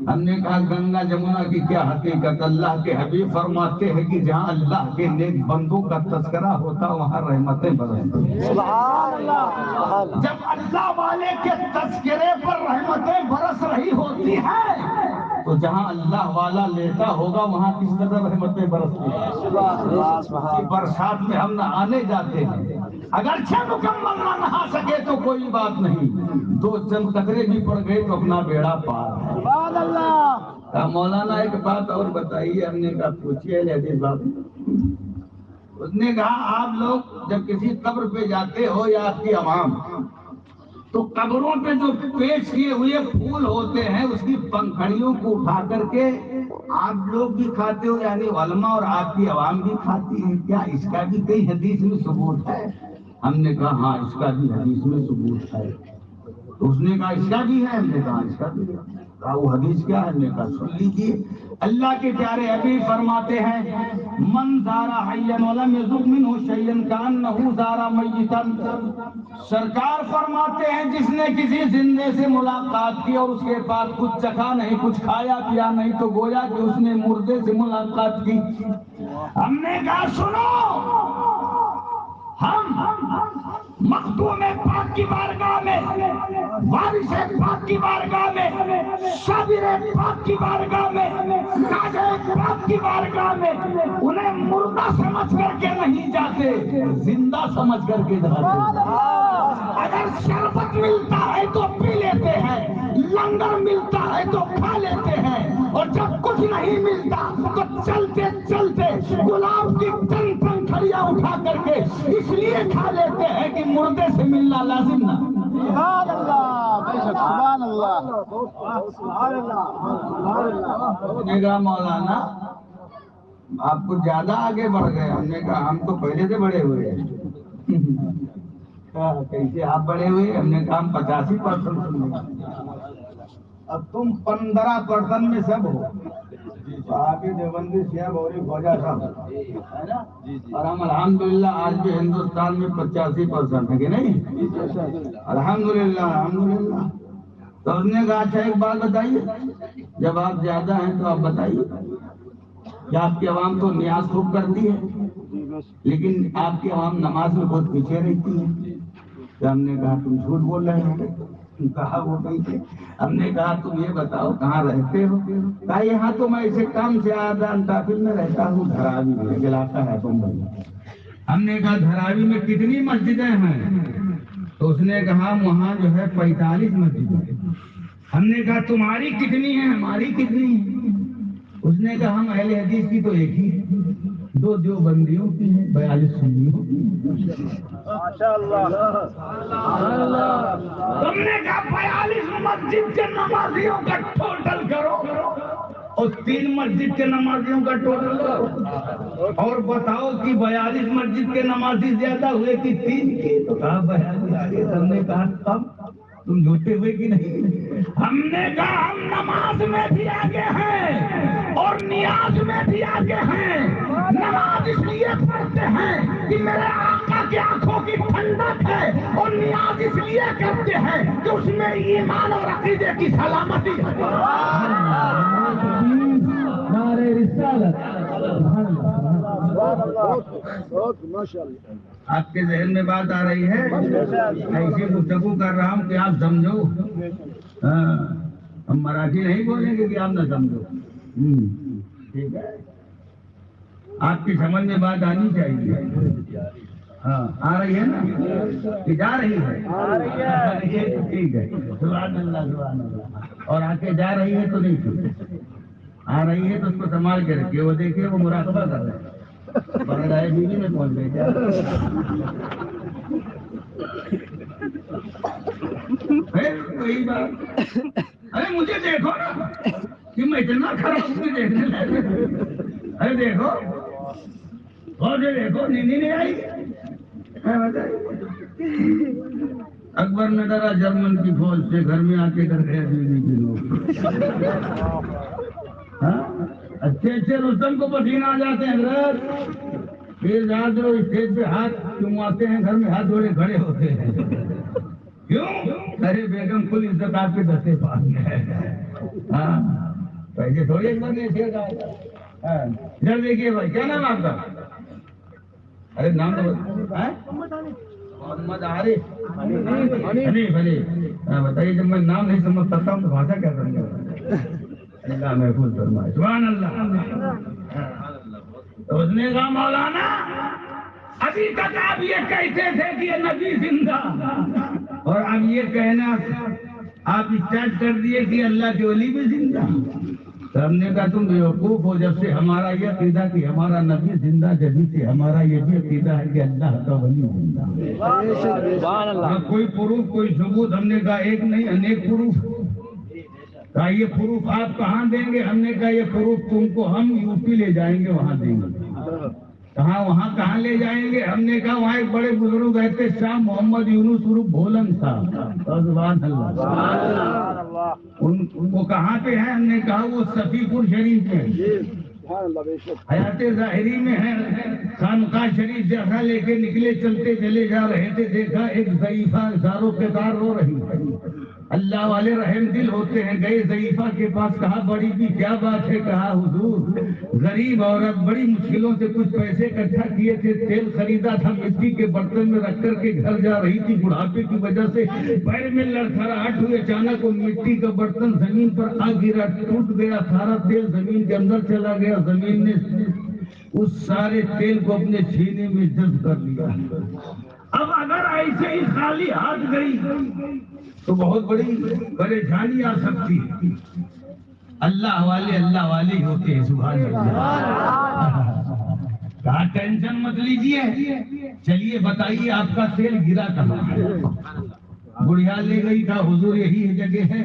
ہم نے کہا گنگا جمنا کی کیا حقیقت؟ اللہ کے حبیب فرماتے ہیں کہ جہاں اللہ کے نیک بندوں کا تذکرہ ہوتا وہاں رحمتیں برستی ہیں. سبحان اللہ. جب اللہ والے کے تذکرے پر رحمتیں برس رہی ہوتی ہیں تو جہاں اللہ والا لیتا ہوگا وہاں کس قدر رحمتیں برستی ہیں. سبحان. برسات میں ہم نہانے جاتے ہیں، اگرچہ مکمل نہ نہا سکے تو کوئی بات نہیں، 2 چند قطرے بھی پڑ گئے تو اپنا بیڑا پار ہے. سبحان اللہ. کہا مولانا ایک بات اور بتائیے. ہم نے کہا پوچھیے حدیث بات. اس نے کہا آپ لوگ جب کسی قبر پہ جاتے ہو یا آپ کی عوام، تو قبروں پہ جو پیش کیے ہوئے پھول ہوتے ہیں اس کی پنکھڑیوں کو اٹھا کر کے آپ لوگ بھی کھاتے ہو، یعنی علماء اور آپ کی عوام بھی کھاتی ہے، کیا اس کا بھی کئی حدیث میں ثبوت ہے؟ ہم نے کہا ہاں اس کا بھی حدیث میں ثبوت ہے. تو اس نے کہا اس کا بھی ہے؟ ہم نے کہا اس کا بھی ہے. کہا وہ حدیث کیا ہے؟ ہم نے کہا سن لیجیے. اللہ کے پیارے حبیب فرماتے ہیں من زارا حیا ولم یذق منه شیئا کانه زارا میتا. سرکار فرماتے ہیں جس نے کسی زندے سے ملاقات کی اور اس کے بعد کچھ چکھا نہیں، کچھ کھایا پیا نہیں، تو گویا کہ اس نے مردے سے ملاقات کی. ہم نے کہا سنو، ہم مخدوم پاک کی بارگاہ میں، وارث پاک کی بارگاہ میں، صابر پاک کی بارگاہ میں، ناظر پاک کی بارگاہ میں انہیں مردہ سمجھ کر کے نہیں جاتے، زندہ سمجھ کر کے جاتے. اگر شربت ملتا ہے تو پی لیتے ہیں، لنگر ملتا ہے تو کھا لیتے ہیں، اور جب کچھ نہیں ملتا تو چلتے چلتے گلاب کی چند پنکھڑیاں اٹھا کر کے اس لیے کھا لیتے ہیں کہ مردے سے ملنا لازم نہ. سبحان اللہ. بے شک. سبحان اللہ. سبحان اللہ. سبحان اللہ. نے کہا مولانا آپ کو زیادہ آگے بڑھ گئے. ہم نے کہا ہم تو پہلے سے بڑے ہوئے ہیں. کیسے آپ بڑے ہوئے؟ ہم نے کہا ہم 85% اب تم 15% میں سب ہو. صحابی دیوبندی شیعہ بوری خوجہ صاحب ہے نا، اور ہم الحمدللہ آج بھی ہندوستان میں 85% ہے کہ نہیں؟ الحمدللہ الحمدللہ. تو اس نے کہا اچھا ایک بات بتائیے، جب آپ زیادہ ہیں تو آپ بتائیے کہ آپ کی عوام تو نیاز خوب کرتی ہے لیکن آپ کی عوام نماز میں بہت پیچھے رہتی ہے. تو ہم نے کہا تم جھوٹ بول رہے ہو. کہا وہ کیسے؟ ہم نے کہا تم یہ بتاؤ کہاں رہتے ہو؟ کہا یہاں تو میں اسے کام سے آزاد کافل میں رہتا ہوں، دھراوی میں علاقہ ہے بمبئی. ہم نے کہا دھراوی میں کتنی مسجدیں ہیں؟ تو اس نے کہا وہاں جو ہے 45 مسجدیں. ہم نے کہا تمہاری کتنی ہیں؟ ہماری کتنی ہیں؟ اس نے کہا ہم اہل حدیث کی تو ایک ہی ہے، 2 دیوبندیوں کی ہیں، 42 سنیوں کی. تم نے کہا 42 مسجد کے نمازیوں کا ٹوٹل کرو اور 3 مسجد کے نمازیوں کا ٹوٹل کرو اور بتاؤ کہ 42 مسجد کے نمازی زیادہ ہوئے کہ 3 کی؟ تو کہا 42 آگے. ہم نے کہا تب تم جھوٹے ہوئے کہ نہیں؟ ہم نے کہا ہم نماز میں بھی آگے ہیں اور نیاز میں بھی آگے ہیں. نماز اس لیے پڑھتے ہیں کہ میرے آقا کی آنکھوں کی ٹھنڈک ہے اور نیاز اس لیے کرتے ہیں کہ اس میں ایمان اور عقیدے کی سلامتی ہے. نعرہ رسالت. آپ کے ذہن میں بات آ رہی ہے؟ ایسی گفتگو کر رہا ہوں کہ آپ سمجھو. ہاں ہم مراٹھی نہیں بولیں گے کہ آپ نہ سمجھو. ٹھیک ہے، آپ کی سمجھ میں بات آنی چاہیے. ہاں آ رہی ہے نا کہ جا رہی ہے؟ ٹھیک ہے، سبحان اللہ سبحان اللہ. اور آ کے جا رہی ہے تو نہیں ٹھیک، آ رہی ہے تو اس کو سنبھال کے رکھیے. وہ دیکھیے وہ مراقبہ کر رہے ہیں، بغیر بیوی میں پہنچ گئے کیا؟ وہی بات. ارے مجھے دیکھو نا کہ میں اتنا خراب دیکھنے لگا. ارے دیکھو اور دیکھو نیندی نہیں آئی. اکبر نے ڈرا جرمن کی فوج سے، گھر میں آ کے کر گیا بیوی کے لوگ. اچھے اچھے رستم کو پسینہ آ جاتے ہیں حضرت. پھر یاد رہو اسٹیج پہ ہاتھ کیوں آتے ہیں، گھر میں ہاتھ جوڑے کھڑے ہوتے ہیں. کیوں؟ ارے بیگم کل عزت آپ کے دستے پاس میں ہے. ہاں پیسے تھوڑی ایک بار نہیں گا. ادھر دیکھیے بھائی، کیا نام آپ کا؟ ارے نام تو محمد عارف حنیف. بتائیے جب میں نام نہیں سمجھ سکتا ہوں تو بھاشا کیا کریں گے؟ اللہ محفوظ فرمائے. سبحان اللہ. تو اس نے کہا مولانا ابھی تک آپ یہ کہتے تھے کہ یہ نبی زندہ، اور اب یہ کہنا آپ اسٹارٹ کر دیے کہ اللہ کے ولی بھی زندہ. تو ہم نے کہا تم بیوقوف ہو. جب سے ہمارا یہ عقیدہ کہ ہمارا نبی زندہ، جبھی سے ہمارا یہ بھی عقیدہ ہے کہ اللہ کا ولی زندہ. کوئی پروف کوئی ثبوت؟ ہم نے کہا ایک نہیں انیک پروف. کہا یہ پروف آپ کہاں دیں گے؟ ہم نے کہا یہ پروف تم کو ہم یو پی لے جائیں گے، وہاں دیں گے. کہاں وہاں کہاں لے جائیں گے؟ ہم نے کہا وہاں ایک بڑے بزرگ رہتے شاہ محمد یونس عرف بھولن صاحب. سبحان اللہ. ان کو کہاں پہ ہیں؟ ہم نے کہا وہ صفی پور شریف میں، حیات ظاہری میں ہے. خانقاہ شریف جیسا لے کے نکلے، چلتے چلے جا رہے تھے، دیکھا ایک ضعیفہ زاروں کے دار رو رہی ہے. اللہ والے رحم دل ہوتے ہیں. گئے ضعیفہ کے پاس، کہا بڑی بھی کیا بات ہے؟ کہا حضور غریب عورت بڑی مشکلوں سے کچھ پیسے اکٹھا کیے تھے، تیل خریدا تھا، مٹی کے برتن میں رکھ کر کے گھر جا رہی تھی. بڑھاپے کی وجہ سے پیر میں لڑکھڑاہٹ ہوئی، اچانک وہ مٹی کا برتن زمین پر آ گرا، ٹوٹ گیا. سارا تیل زمین کے اندر چلا گیا. زمین نے اس سارے تیل کو اپنے سینے میں جذب کر لیا. اب اگر ایسے ہی خالی ہاتھ گئی تو بہت بڑی پریشانی آ سکتی ہے. اللہ والے ہوتے ہیں. سبحان اللہ. کہا ٹینشن مت لیجیے، چلیے بتائیے آپ کا تیل گرا کہاں ہے؟ بڑھیا لے گئی. کہا حضور یہی جگہ ہے،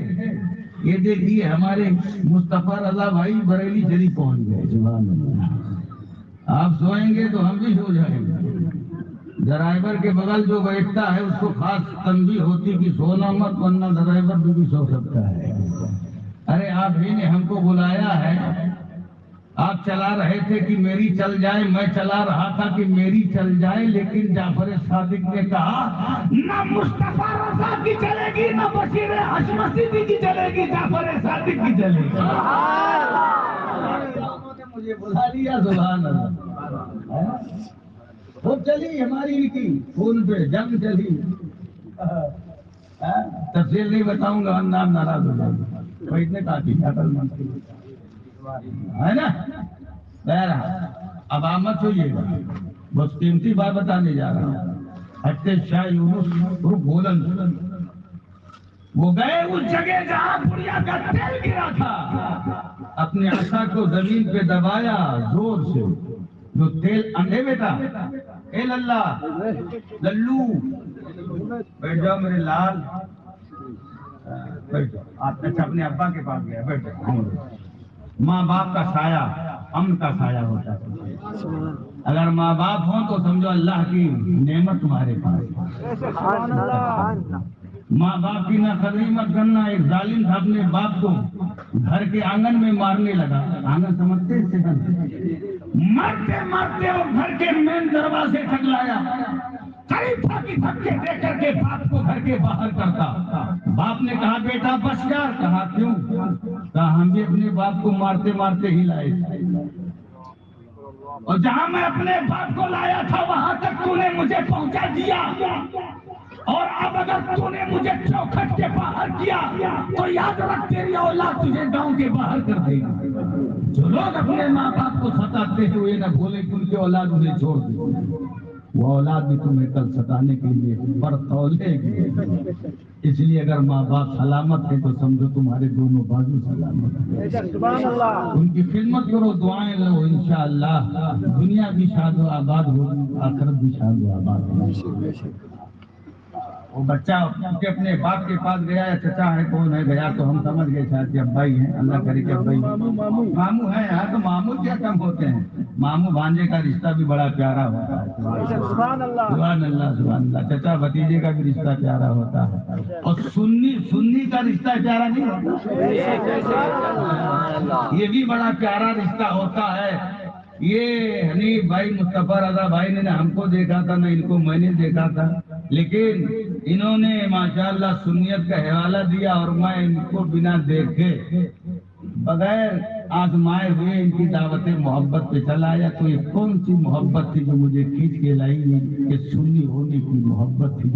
یہ دیکھیے ہمارے مصطفیٰ رضا بھائی بریلی شریف پہنچ گئے. سبحان اللہ. آپ سوئیں گے تو ہم بھی سو جائیں گے. ڈرائیور کے بغل جو بیٹھتا ہے اس کو خاص تنبیہ ہوتی کہ سونا مت، ورنہ ڈرائیور بھی سو سکتا ہے. ارے آپ ہی نے ہم کو بلایا ہے. آپ چلا رہے تھے کہ میری چل جائے، میں چلا رہا تھا کہ میری چل جائے، لیکن جعفر صادق نے کہا نہ مصطفیٰ رضا کی چلے گی، نہ بشیر حشمتی کی چلے گی، جعفر صادق کی چلے گی. مجھے بلا لیا. سبحان اللہ. وہ چلی ہماری کی فون پہ جنگ چلی. تفصیل نہیں بتاؤں گا، ہم نام ناراض ہو جائیں گے، وہ اتنے کافی ہے نا۔ بہرحال اب آمد ہوئیے گا، بس قیمتی بات بتانے جا رہا ہوں۔ ہٹتے شاہ یونس بولن وہ گئے اس جگہ جہاں بڑھیا کا تیل گرا تھا، اپنے عصا کو زمین پہ دبایا زور سے، جو تیل اندھے میں تھا۔ اے اللہ للو بیٹھ جاؤ میرے لال، بیٹھ جاؤ۔ آپ اپنے ابا کے پاس گیا، بیٹھ جاؤ۔ ماں باپ کا سایہ امن کا سایہ ہوتا ہے، اگر ماں باپ ہوں تو سمجھو اللہ کی نعمت تمہارے پاس۔ ماں باپ کی نہ قدری مت کرنا۔ ایک ظالم تھا اپنے باپ کو گھر کے آنگن میں مارنے لگا، آنگن سمجھتے مرتے مرتے اور گھر کے مین دروازے تک لایا، قریب تھا کہ دھکے دے کر کے باپ کو گھر کے باہر کرتا۔ باپ نے کہا بیٹا بس کر، کہا کیوں؟ کہا ہم بھی اپنے باپ کو مارتے مارتے ہی لائے، اور جہاں میں اپنے باپ کو لایا تھا وہاں تک تو نے مجھے پہنچا دیا، اور اب اگر تو نے مجھے چوکھٹ کے باہر کیا تو یاد رکھ تیری اولاد تجھے گاؤں کے باہر کر دے گی۔ جو لوگ اپنے ماں باپ کو ستاتے ہیں وہ یہ نہ بولے کہ ان کی اولاد انہیں چھوڑ دے، وہ اولاد بھی تمہیں کل ستانے کے لیے برتولے گی۔ اس لیے اگر ماں باپ سلامت ہیں تو سمجھو تمہارے دونوں بازو سلامت ہیں۔ ان کی خدمت کرو، دعائیں لو، انشاءاللہ دنیا بھی شاد و آباد ہو، آخرت بھی شاد و آباد ہو۔ وہ بچہ اپنے باپ کے پاس گیا، یا چچا ہے کون ہے گیا تو ہم سمجھ گئے شاید کہ ابا ہی ہیں، اللہ کرے کہ ابا ہی ماموں ہیں یہاں تو ماموں کیا کم ہوتے ہیں، ماموں بھانجے کا رشتہ بھی بڑا پیارا ہوتا ہے۔ سبحان اللہ سبحان اللہ۔ چچا بھتیجے کا بھی رشتہ پیارا ہوتا ہے، اور سنی کا رشتہ پیارا نہیں ہوتا، یہ بھی بڑا پیارا رشتہ ہوتا ہے۔ یہ حنیف بھائی مصطفیٰ رضا بھائی نے ہم کو دیکھا تھا، نہ ان کو میں نے دیکھا تھا، لیکن انہوں نے ماشاءاللہ سنیت کا حوالہ دیا، اور میں ان کو بنا دیکھے بغیر آزمائے ہوئے ان کی دعوت محبت پہ چلا آیا۔ تو یہ کون سی محبت تھی جو مجھے کھینچ کے لائی؟ یہ سنی ہونے کی محبت تھی۔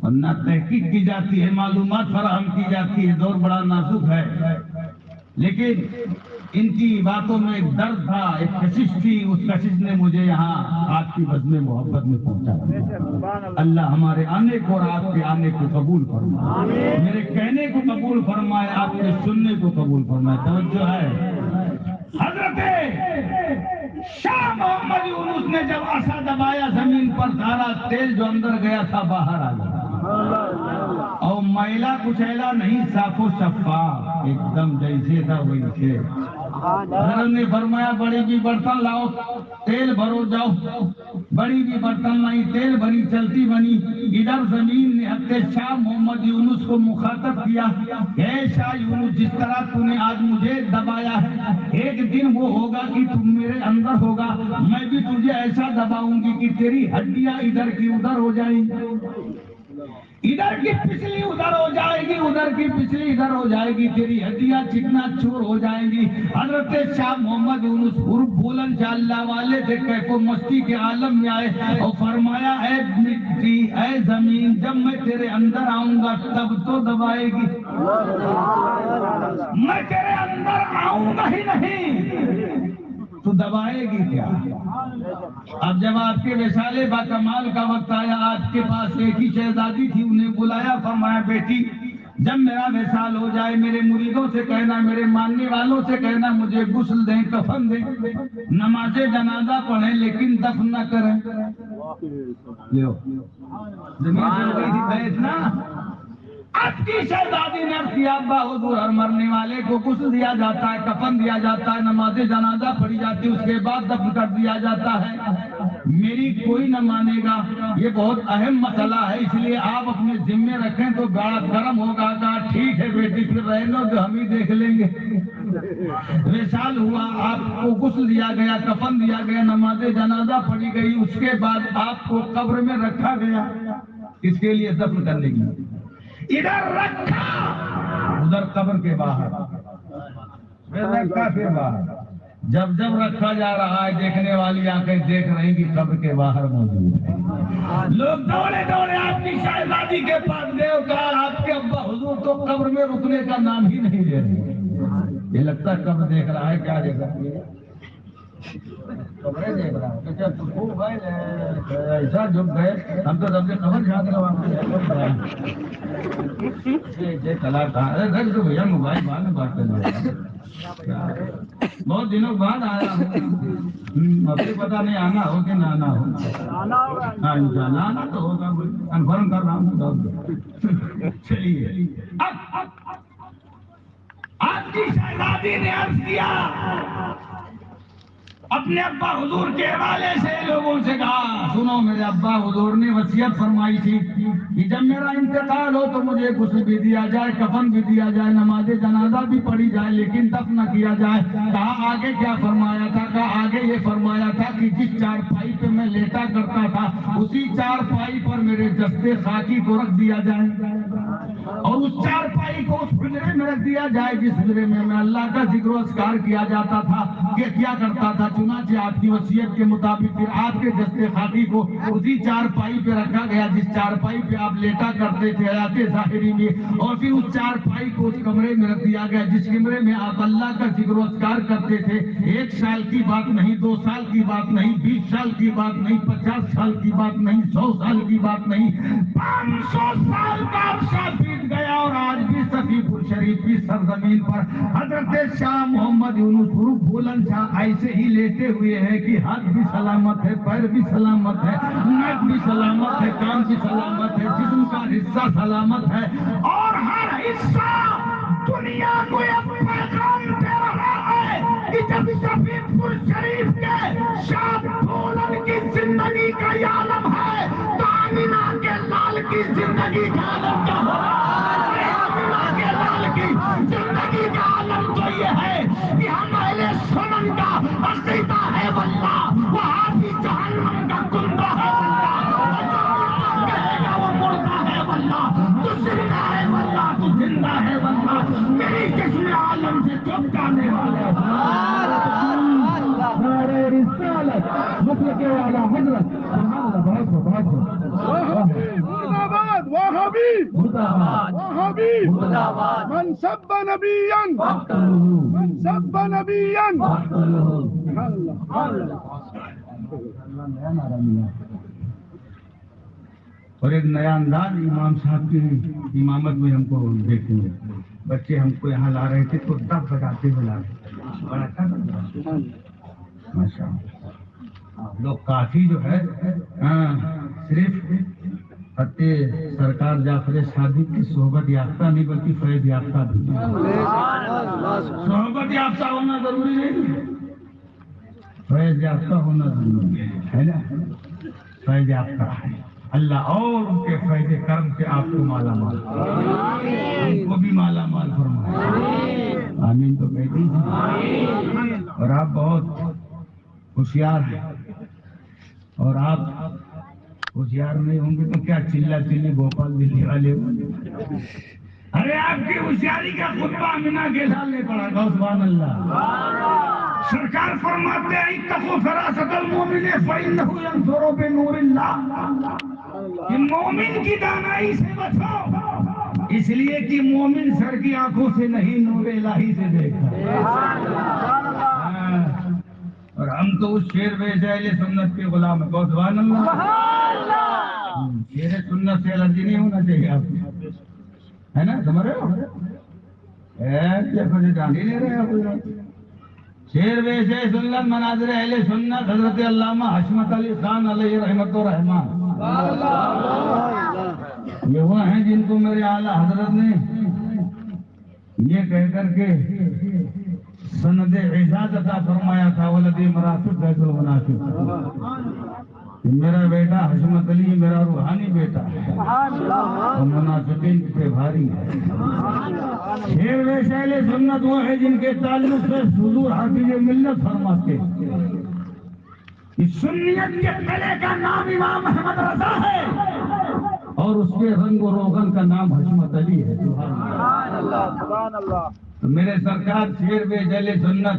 ورنہ تحقیق کی جاتی ہے، معلومات فراہم کی جاتی ہے، دور بڑا نازک ہے، لیکن ان کی باتوں میں ایک درد تھا، ایک کشش تھی، اس کشش نے مجھے یہاں آپ کی بزم محبت میں پہنچا۔ اللہ ہمارے آنے کو اور آپ کے آنے کو قبول فرمائے، میرے کہنے کو قبول فرمائے، آپ کے سننے کو قبول فرمائے۔ توجہ ہے، حضرت شاہ محمد یونس نے جب عصا دبایا زمین پر، سارا تیل جو اندر گیا تھا باہر آ گیا، اور میلا کچیلا نہیں، صاف و شفاف ایک دم جیسے تھا ویسے۔ حضرت نے فرمایا بڑی بھی برتن لاؤ، تیل بھرو جاؤ، بڑی بھی برتن لائی، تیل بھری چلتی بنی۔ ادھر زمین نے حضرت شاہ محمد یونس کو مخاطب کیا، اے شاہ یونس جس طرح تو نے آج مجھے دبایا ہے، ایک دن وہ ہوگا کہ تم میرے اندر ہوگا، میں بھی تجھے ایسا دباؤں گی کہ تیری ہڈیاں ادھر کی ادھر ہو جائیں گی، ادھر کی پچھلی ادھر ہو جائے گی، ادھر کی پچھلی ادھر ہو جائے گی، تیری ہڈیاں چکنا چور ہو جائیں گی۔ حضرت شاہ محمد یونس بولن شاہ اللہ والے تھے، کیف و مستی کے عالم میں آئے اور فرمایا اے مٹی اے زمین، جب میں تیرے اندر آؤں گا تب تو دبائے گی، میں تیرے اندر آؤں گا ہی نہیں تو دبائے گی کیا؟ اب جب آپ کے وصال با کمال کا وقت آیا، آپ کے پاس ایک ہی شہزادی تھی، انہیں بلایا، فرمایا بیٹی جب میرا وصال ہو جائے میرے مریدوں سے کہنا، میرے ماننے والوں سے کہنا مجھے غسل دیں، کفن دیں، نماز جنازہ پڑھیں، لیکن دفن نہ کریں۔ لیو زمین ہو گئی تھی بیس نا، اب کی شہزادی نے اب کیا، ابا حضور ہر مرنے والے کو غسل دیا جاتا ہے، کفن دیا جاتا ہے، نماز جنازہ پڑھی جاتی ہے، اس کے بعد دفن کر دیا جاتا ہے، میری کوئی نہ مانے گا، یہ بہت اہم مسئلہ ہے، اس لیے آپ اپنے ذمے رکھیں تو بڑا گرم ہوگا۔ کہا ٹھیک ہے بیٹی، پھر رہنے دو، ہم ہی دیکھ لیں گے۔ وصال ہوا، آپ کو غسل دیا گیا، کفن دیا گیا، نماز جنازہ پڑھی گئی، اس کے بعد آپ کو قبر میں رکھا گیا، اس کے لیے دفن کرنے کے لیے ادھر رکھا، ادھر قبر کے باہر، پھر رکھا، پھر باہر، جب جب رکھا جا رہا ہے دیکھنے والی آنکھیں دیکھ رہی کہ قبر کے باہر موجود ہے. لوگ دوڑے دوڑے آپ کی شہزادی کے پاس گئے اور کہا آپ کے ابا حضور تو قبر میں رکنے کا نام ہی نہیں لے رہے. یہ لگتا ہے قبر دیکھ رہا ہے. کیا دیکھ رہا ہے؟ قبریں دیکھ رہا ہے. اچھا تو خوب بھائی ایسا جھک گئے ہم تو سب سے خبر جھانک رہا بھیا موبائل بعد میں بات کر. بہت دنوں بعد آیا ہوں. ابھی پتا نہیں آنا ہو کہ نہ آنا ہو. ہاں انشاءاللہ آنا تو ہوگا. کنفرم کر رہا ہوں. چلیے آپ کی شہزادی نے عرض کیا اپنے ابا حضور کے حوالے سے لوگوں سے کہا سنو میرے ابا حضور نے وصیت فرمائی تھی کہ جب میرا انتقال ہو تو مجھے غسل بھی دیا جائے, کفن بھی دیا جائے, نماز جنازہ بھی پڑھی جائے, لیکن دفن نہ کیا جائے. کہا آگے کیا فرمایا تھا؟ کہا آگے یہ فرمایا تھا کہ جس چارپائی پہ میں لیٹا کرتا تھا اسی چارپائی پر میرے جسد خاکی کو رکھ دیا جائے اور اس چارپائی کو اس پنجرے میں رکھ دیا جائے جس پنجرے میں اللہ کا ذکر و اذکار کیا جاتا تھا. یہ کیا کرتا تھا؟ چنانچہ آپ کی وصیت کے مطابق پھر آپ کے جسد خاکی کو اسی چارپائی پہ رکھا گیا جس چارپائی پہ آپ لیٹا کرتے تھے حیات ظاہری میں, اور پھر اس چارپائی کو اس کمرے میں رکھ دیا گیا جس کمرے میں آپ اللہ کا ذکر و اذکار کرتے تھے. 1 سال کی بات نہیں, 2 سال کی بات نہیں, 20 سال کی بات نہیں, 50 سال کی بات نہیں, 100 سال کی بات نہیں, 500 سال کا عرصہ بیت گیا. اور آج بھی صفی پور شریف کی سرزمین پر حضرت شاہ محمد یونس بھولن شاہ ایسے ہی لیٹے ہوئے ہیں کہ ہاتھ بھی سلامت ہے, پیر بھی سلامت ہے, ناک بھی سلامت ہے, کان بھی سلامت ہے, جسم کا حصہ سلامت ہے, اور ہر حصہ دنیا کو پیغام دے رہا ہے کہ جب صفی پور شریف کے شاہ بھولن کی زندگی کا یہ عالم ہے تو آمینہ کے لال کی زندگی کا عالم کیا ہو رہا ہے؟ آمینہ کے لال کی زندگی کا عالم تو یہ ہے کہ ہم اہل سنن کا عقیدہ ہے واللہ, وہاں بھی جہنم کا کندہ ہے واللہ, کہے گا وہ مردہ ہے واللہ, تو زندہ ہے واللہ, تو زندہ ہے واللہ, میری جسم عالم سے چپ جانے والے. نعرہ رسالت مطلق والا حضرت مرحبا وہابی وہابی من سب نبیا من سب نبیا. اور ایک نیا انداز امام صاحب کی امامت میں ہم کو دیکھیں گے. بچے ہم کو یہاں لا رہے تھے تو تب بجاتے ہوئے لا رہے تھے. بڑا اچھا لگتا ماشاء اللہ. لوگ کافی جو ہے صرف فتح سرکار جعفر صادق کی صحبت یافتہ نہیں بلکہ فیض یافتہ بھی. صحبت یافتہ ہونا ضروری نہیں, فیض یافتہ ہونا ضروری ہے نا. فیض یافتہ ہے اللہ اور ان کے فیض کرم سے آپ کو مالا مال, ان کو بھی مالا مال فرمائے. آمین تو کہتے ہیں. اور آپ بہت ہوشیار ہیں, اور آپ ہوشیار نہیں ہوں گے تو کیا چلا چلی بھوپال دلی والے ہوں. ارے آپ کی ہوشیاری کا خطبہ آمینہ کے ڈالنے پڑا گا. سبحان اللہ. سرکار فرماتے ہیں اتقوا فراست المؤمن فإنه ينظر بنور اللہ, کہ مومن کی دانائی سے بچو اس لیے کہ مومن سر کی آنکھوں سے نہیں نور الہی سے دیکھتا. اور ہم تو اس شیر ویسے اہل سنت کے غلام ہیں. بہت سبحان اللہ. شیر سنت سے الرجی نہیں ہونا چاہیے آپ کو, ہے نا, سمجھ رہے ہو؟ جان ہی لے رہے ہیں. شیر ویسے سنت مناظر اہل سنت حضرت علامہ حشمت علی خان علیہ رحمت و رحمان. یہ وہ ہیں جن کو میرے اعلیٰ حضرت نے یہ کہہ کر کے سند اعزاز عطا فرمایا تھا ولدی مرافق بیت المنافق, میرا بیٹا حشمت علی میرا روحانی بیٹا ہے اور منافقین پہ بھاری ہے. شیر ویسے اہل سنت وہ ہے جن کے تعلق سے حضور حافظ ملت فرماتے اس سنیت کے قلعے کا نام امام احمد رضا ہے اور اس کے رنگ و روغن کا نام حشمت علی ہے. سبحان اللہ سبحان اللہ. میرے سرکار شیر ویسے اہل سنت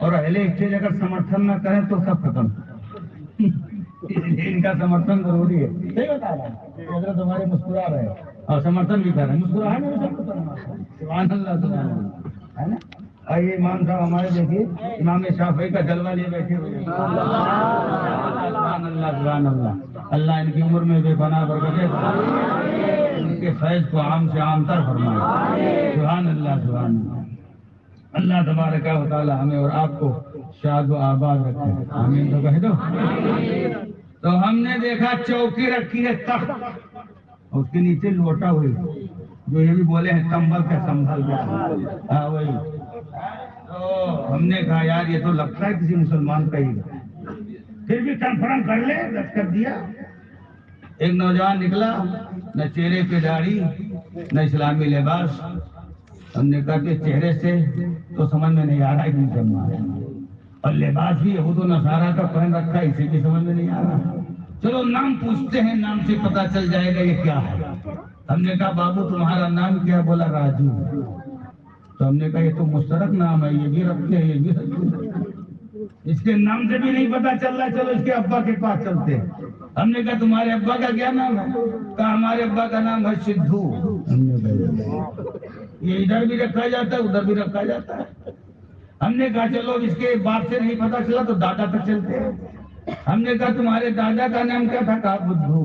اور اہل اسٹیج اگر سمرتھن نہ کریں تو سب ختم. ان کا سمرتھن ضروری ہے. صحیح بتا رہا ہے. حضرت ہمارے مسکرا رہے ہیں اور سمرتھن بھی کر رہے ہیں. مسکراہٹ میں سب سبحان اللہ سبحان اللہ ہے نا. آئیے امام صاحب ہمارے دیکھیے امام شافعی کا جلوہ لیے بیٹھے ہوئے ہیں. سبحان اللہ سبحان اللہ. اللہ ان کی عمر میں بے پناہ برکتیں ان کے فیض کو عام سے عام تر فرمائے. سبحان اللہ سبحان اللہ. اللہ تبارک و تعالی ہمیں اور آپ کو شاد و آباد رکھے. آمین تو کہہ دو. تو ہم نے دیکھا چوکی رکھی ہے تخت, اس کے نیچے لوٹا ہوئی, جو یہ بھی بولے ہیں کمبل کا سنبھل گیا. ہاں وہی. تو ہم نے کہا یار یہ تو لگتا ہے کسی مسلمان کا ہی. پھر بھی کنفرم کر لے, رد کر دیا. ایک نوجوان نکلا, نہ چہرے پہ داڑھی نہ اسلامی لباس. ہم نے کہا کہ چہرے سے تو سمجھ میں نہیں آ رہا ہے کہ مسلمان ہے, اور لباس بھی یہود و نصارہ کا پہن رکھا ہے, اسے بھی سمجھ میں نہیں آ رہا. چلو نام پوچھتے ہیں, نام سے پتا چل جائے گا یہ کیا ہے. ہم نے کہا بابو تمہارا نام کیا؟ بولا راجو. تو ہم نے کہا یہ تو مشترک نام ہے, یہ بھی رکھتے ہیں یہ بھی رکھتے ہیں, اس کے نام سے بھی نہیں پتا چل رہا, چلو اس کے ابا کے پاس چلتے ہیں. ہم نے کہا تمہارے ابا کا کیا نام ہے؟ کہا ہمارے ابا کا نام ہے سدھو. یہ ادھر بھی رکھا جاتا ہے ادھر بھی رکھا جاتا ہے. ہم نے کہا چلو اس کے باپ سے نہیں پتا چلا تو دادا تک چلتے ہیں. ہم نے کہا تمہارے دادا کا نام کیا تھا؟ کہا بدھو.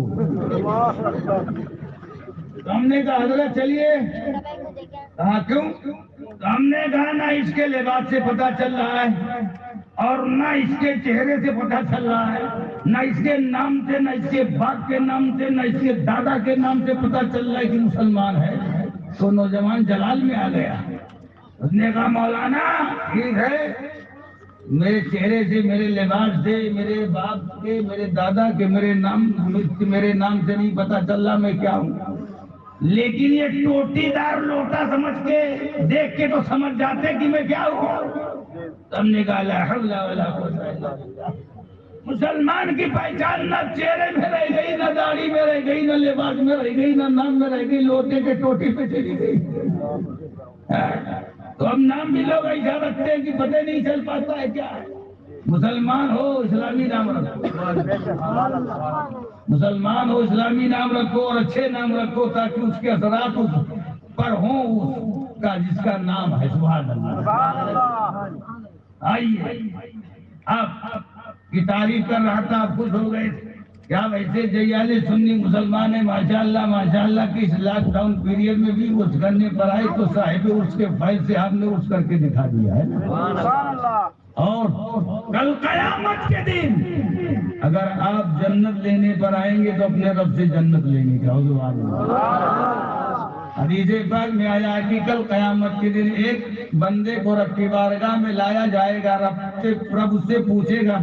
ہم نے کہا حضرت چلیے. کہا کیوں؟ ہم نے کہا نہ اس کے لباس سے پتا چل رہا ہے اور نہ اس کے چہرے سے پتا چل رہا ہے, نہ اس کے نام سے, نہ اس کے باپ کے نام سے, نہ اس کے دادا کے نام سے پتا چل رہا ہے کہ مسلمان ہے. تو نوجوان جلال میں آ گیا. اس نے کہا مولانا ٹھیک ہے, میرے چہرے سے, میرے لباس سے, میرے باپ کے, میرے دادا کے, میرے نام سے نہیں پتا چل رہا میں کیا ہوں, لیکن یہ ٹوٹی دار لوٹا سمجھ کے دیکھ کے تو سمجھ جاتے کہ میں کیا ہوں. ہم نے کہا لا حول ولا قوت الا باللہ. مسلمان کی پہچان نہ چہرے میں رہ گئی, نہ داڑھی میں رہ گئی, نہ لباس میں رہ گئی, نہ نام میں رہ گئی, لوٹے کے ٹوٹی پہ چلی گئی. تو ہم نام بھی لوگ ایسا رکھتے ہیں کہ پتہ نہیں چل پاتا ہے کیا ہے. مسلمان ہو اسلامی نام رکھو, مسلمان ہو اسلامی نام رکھو اور اچھے نام رکھو تاکہ اس کے اثرات اس پر ہوں اس کا جس کا نام ہے. سبحان اللہ. آئیے آپ کی تعریف کر رہا تھا, آپ خوش ہو گئے. کیا ویسے جیالے سنی مسلمان ہیں ماشاء اللہ کی اس لاک ڈاؤن پیریڈ میں بھی عرس کرنے پر آئے تو صاحب عرس کے فیض سے آپ نے عرس کر کے دکھا دیا ہے. اور کل قیامت کے دن اگر آپ جنت لینے پر آئیں گے تو اپنے رب سے جنت لیں گے. حدیث پاک میں آیا کہ کل قیامت کے دن ایک بندے کو رب کی بارگاہ میں لایا جائے گا. رب اس سے پوچھے گا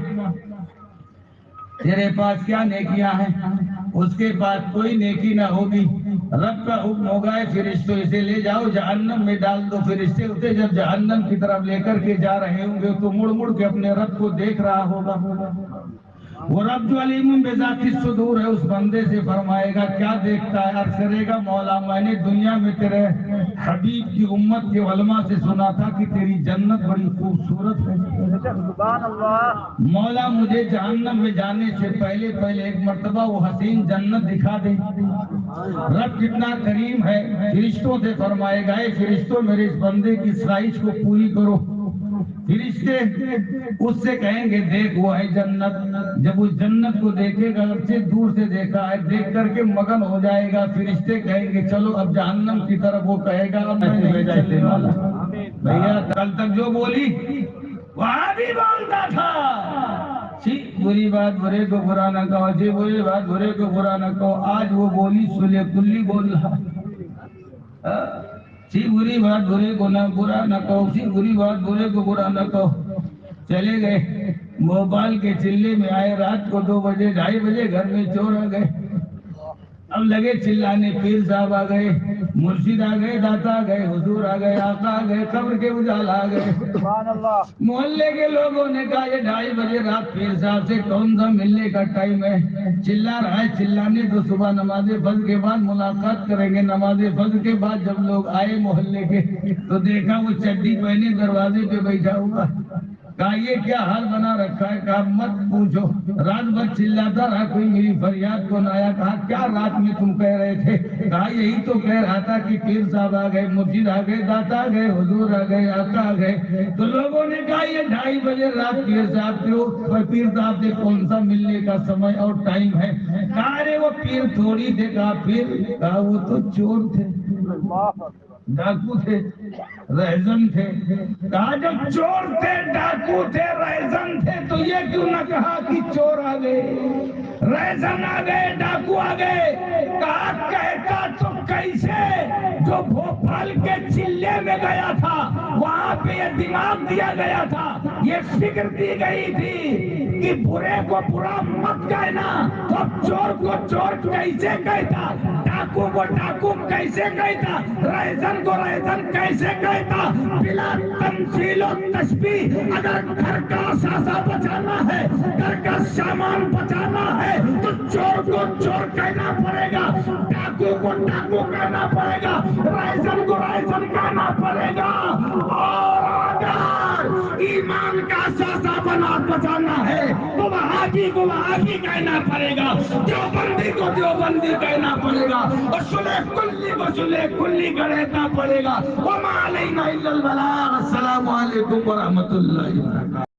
تیرے پاس کیا نیکیاں ہیں؟ اس کے پاس کوئی نیکی نہ ہوگی. رب کا حکم ہوگا فرشتوں اسے لے جاؤ جہنم میں ڈال دو. فرشتے اسے جب جہنم کی طرف لے کر کے جا رہے ہوں گے تو مڑ مڑ کے اپنے رب کو دیکھ رہا ہوگا. وہ رب جو علیم بذات الصدور ہے اس بندے سے فرمائے گا کیا دیکھتا ہے؟ عرض کرے گا مولا میں نے دنیا میں تیرے حبیب کی امت کے علماء سے سنا تھا کہ تیری جنت بڑی خوبصورت ہے. سبحان اللہ. مولا مجھے جہنم میں جانے سے پہلے ایک مرتبہ وہ حسین جنت دکھا دے. رب کتنا کریم ہے. فرشتوں سے فرمائے گا اے فرشتوں میرے اس بندے کی خواہش کو پوری کرو. فرشتے اس سے کہیں گے دیکھ وہ ہے جنت. جب اس جنت کو دیکھے گا سے دور سے دیکھا ہے دیکھ کر کے مگن ہو جائے گا. فرشتے کہیں گے چلو اب جہنم کی طرف. وہ کہے گا اب میں نہیں چلنے والا. بھیا کل تک جو بولی وہاں بھی بولتا تھا بری بات برے کو برا نہ کہو, جی بری بات برے کو برا نہ کہو. آج وہ بولی سلے کلی بول رہا. بری بات برے کو نہ برا نہ کہو, بری بات برے کو برا نہ کہو. چلے گئے بھوپال کے چلے میں آئے. رات کو 2 بجے 2:30 بجے گھر میں چور آ گئے. اب لگے چلانے پیر صاحب آ گئے, مرشد آ گئے, داتا آ گئے, حضور آ گئے, آقا آ گئے, قبر کے اجال آ گئے. محلے کے لوگوں نے کہا یہ 2:30 بجے رات پیر صاحب سے کون سا ملنے کا ٹائم ہے؟ چلا رہا ہے. چلانے تو صبح نماز فجر کے بعد ملاقات کریں گے. نماز فجر کے بعد جب لوگ آئے محلے کے تو دیکھا وہ چڈی پہنے دروازے پہ بیٹھا ہوا. کہا یہ کیا حال بنا رکھا ہے؟ کہا مت پوچھو، رات بھر چلاتا رہا، کوئی میری فریاد کو نہ آیا۔ کہا کیا رات میں تم کہہ رہے تھے؟ کہا یہی تو کہہ رہا تھا کہ پیر صاحب آ گئے، مرشد آ گئے، داتا آ گئے، حضور آ گئے، آقا آ گئے۔ تو لوگوں نے کہا یہ 2:30 بجے رات پیر صاحب کے پیر صاحب سے کون سا ملنے کا سمے اور ٹائم ہے؟ کہا ارے وہ پیر تھوڑی تھے۔ کہا پیر؟ کہا وہ تو چور تھے، ڈاکو تھے، رہزن تھے۔ کہا جب چور تھے، ڈاکو تھے، رہزن تھے تو یہ کیوں نہ کہا کہ چور آ گئے، رہزن آ گئے، ڈاکو آ گئے؟ کہا کہتا تو کیسے، جو بھوپال کے چلے میں گیا تھا وہاں پہ یہ دماغ دیا گیا تھا، یہ فکر دی گئی تھی کہ برے کو برا مت کہنا، تو چور کو چور کیسے کہتا، ڈاکو کو ڈاکو کیسے کہتا، رہزن کو رہزن کیسے کہتا؟ بلا تمثیل و تشبیہ اگر گھر کا اثاثہ بچانا ہے، گھر کا سامان بچانا ہے تو چور کو چور کہنا پڑے گا، ڈاکو کو ڈاکو کہنا پڑے گا، رہزن کو رہزن کہنا پڑے گا۔ اور اگر ایمان کا اثاثہ بچانا ہے تو وہابی کو وہابی کہنا پڑے گا، دیوبندی کو دیوبندی کہنا پڑے گا، اور شلح کلی کو شلح کلی کہنا پڑے گا۔ وما علینا الا البلاغ۔ السلام علیکم ورحمۃ اللہ وبرکاتہ۔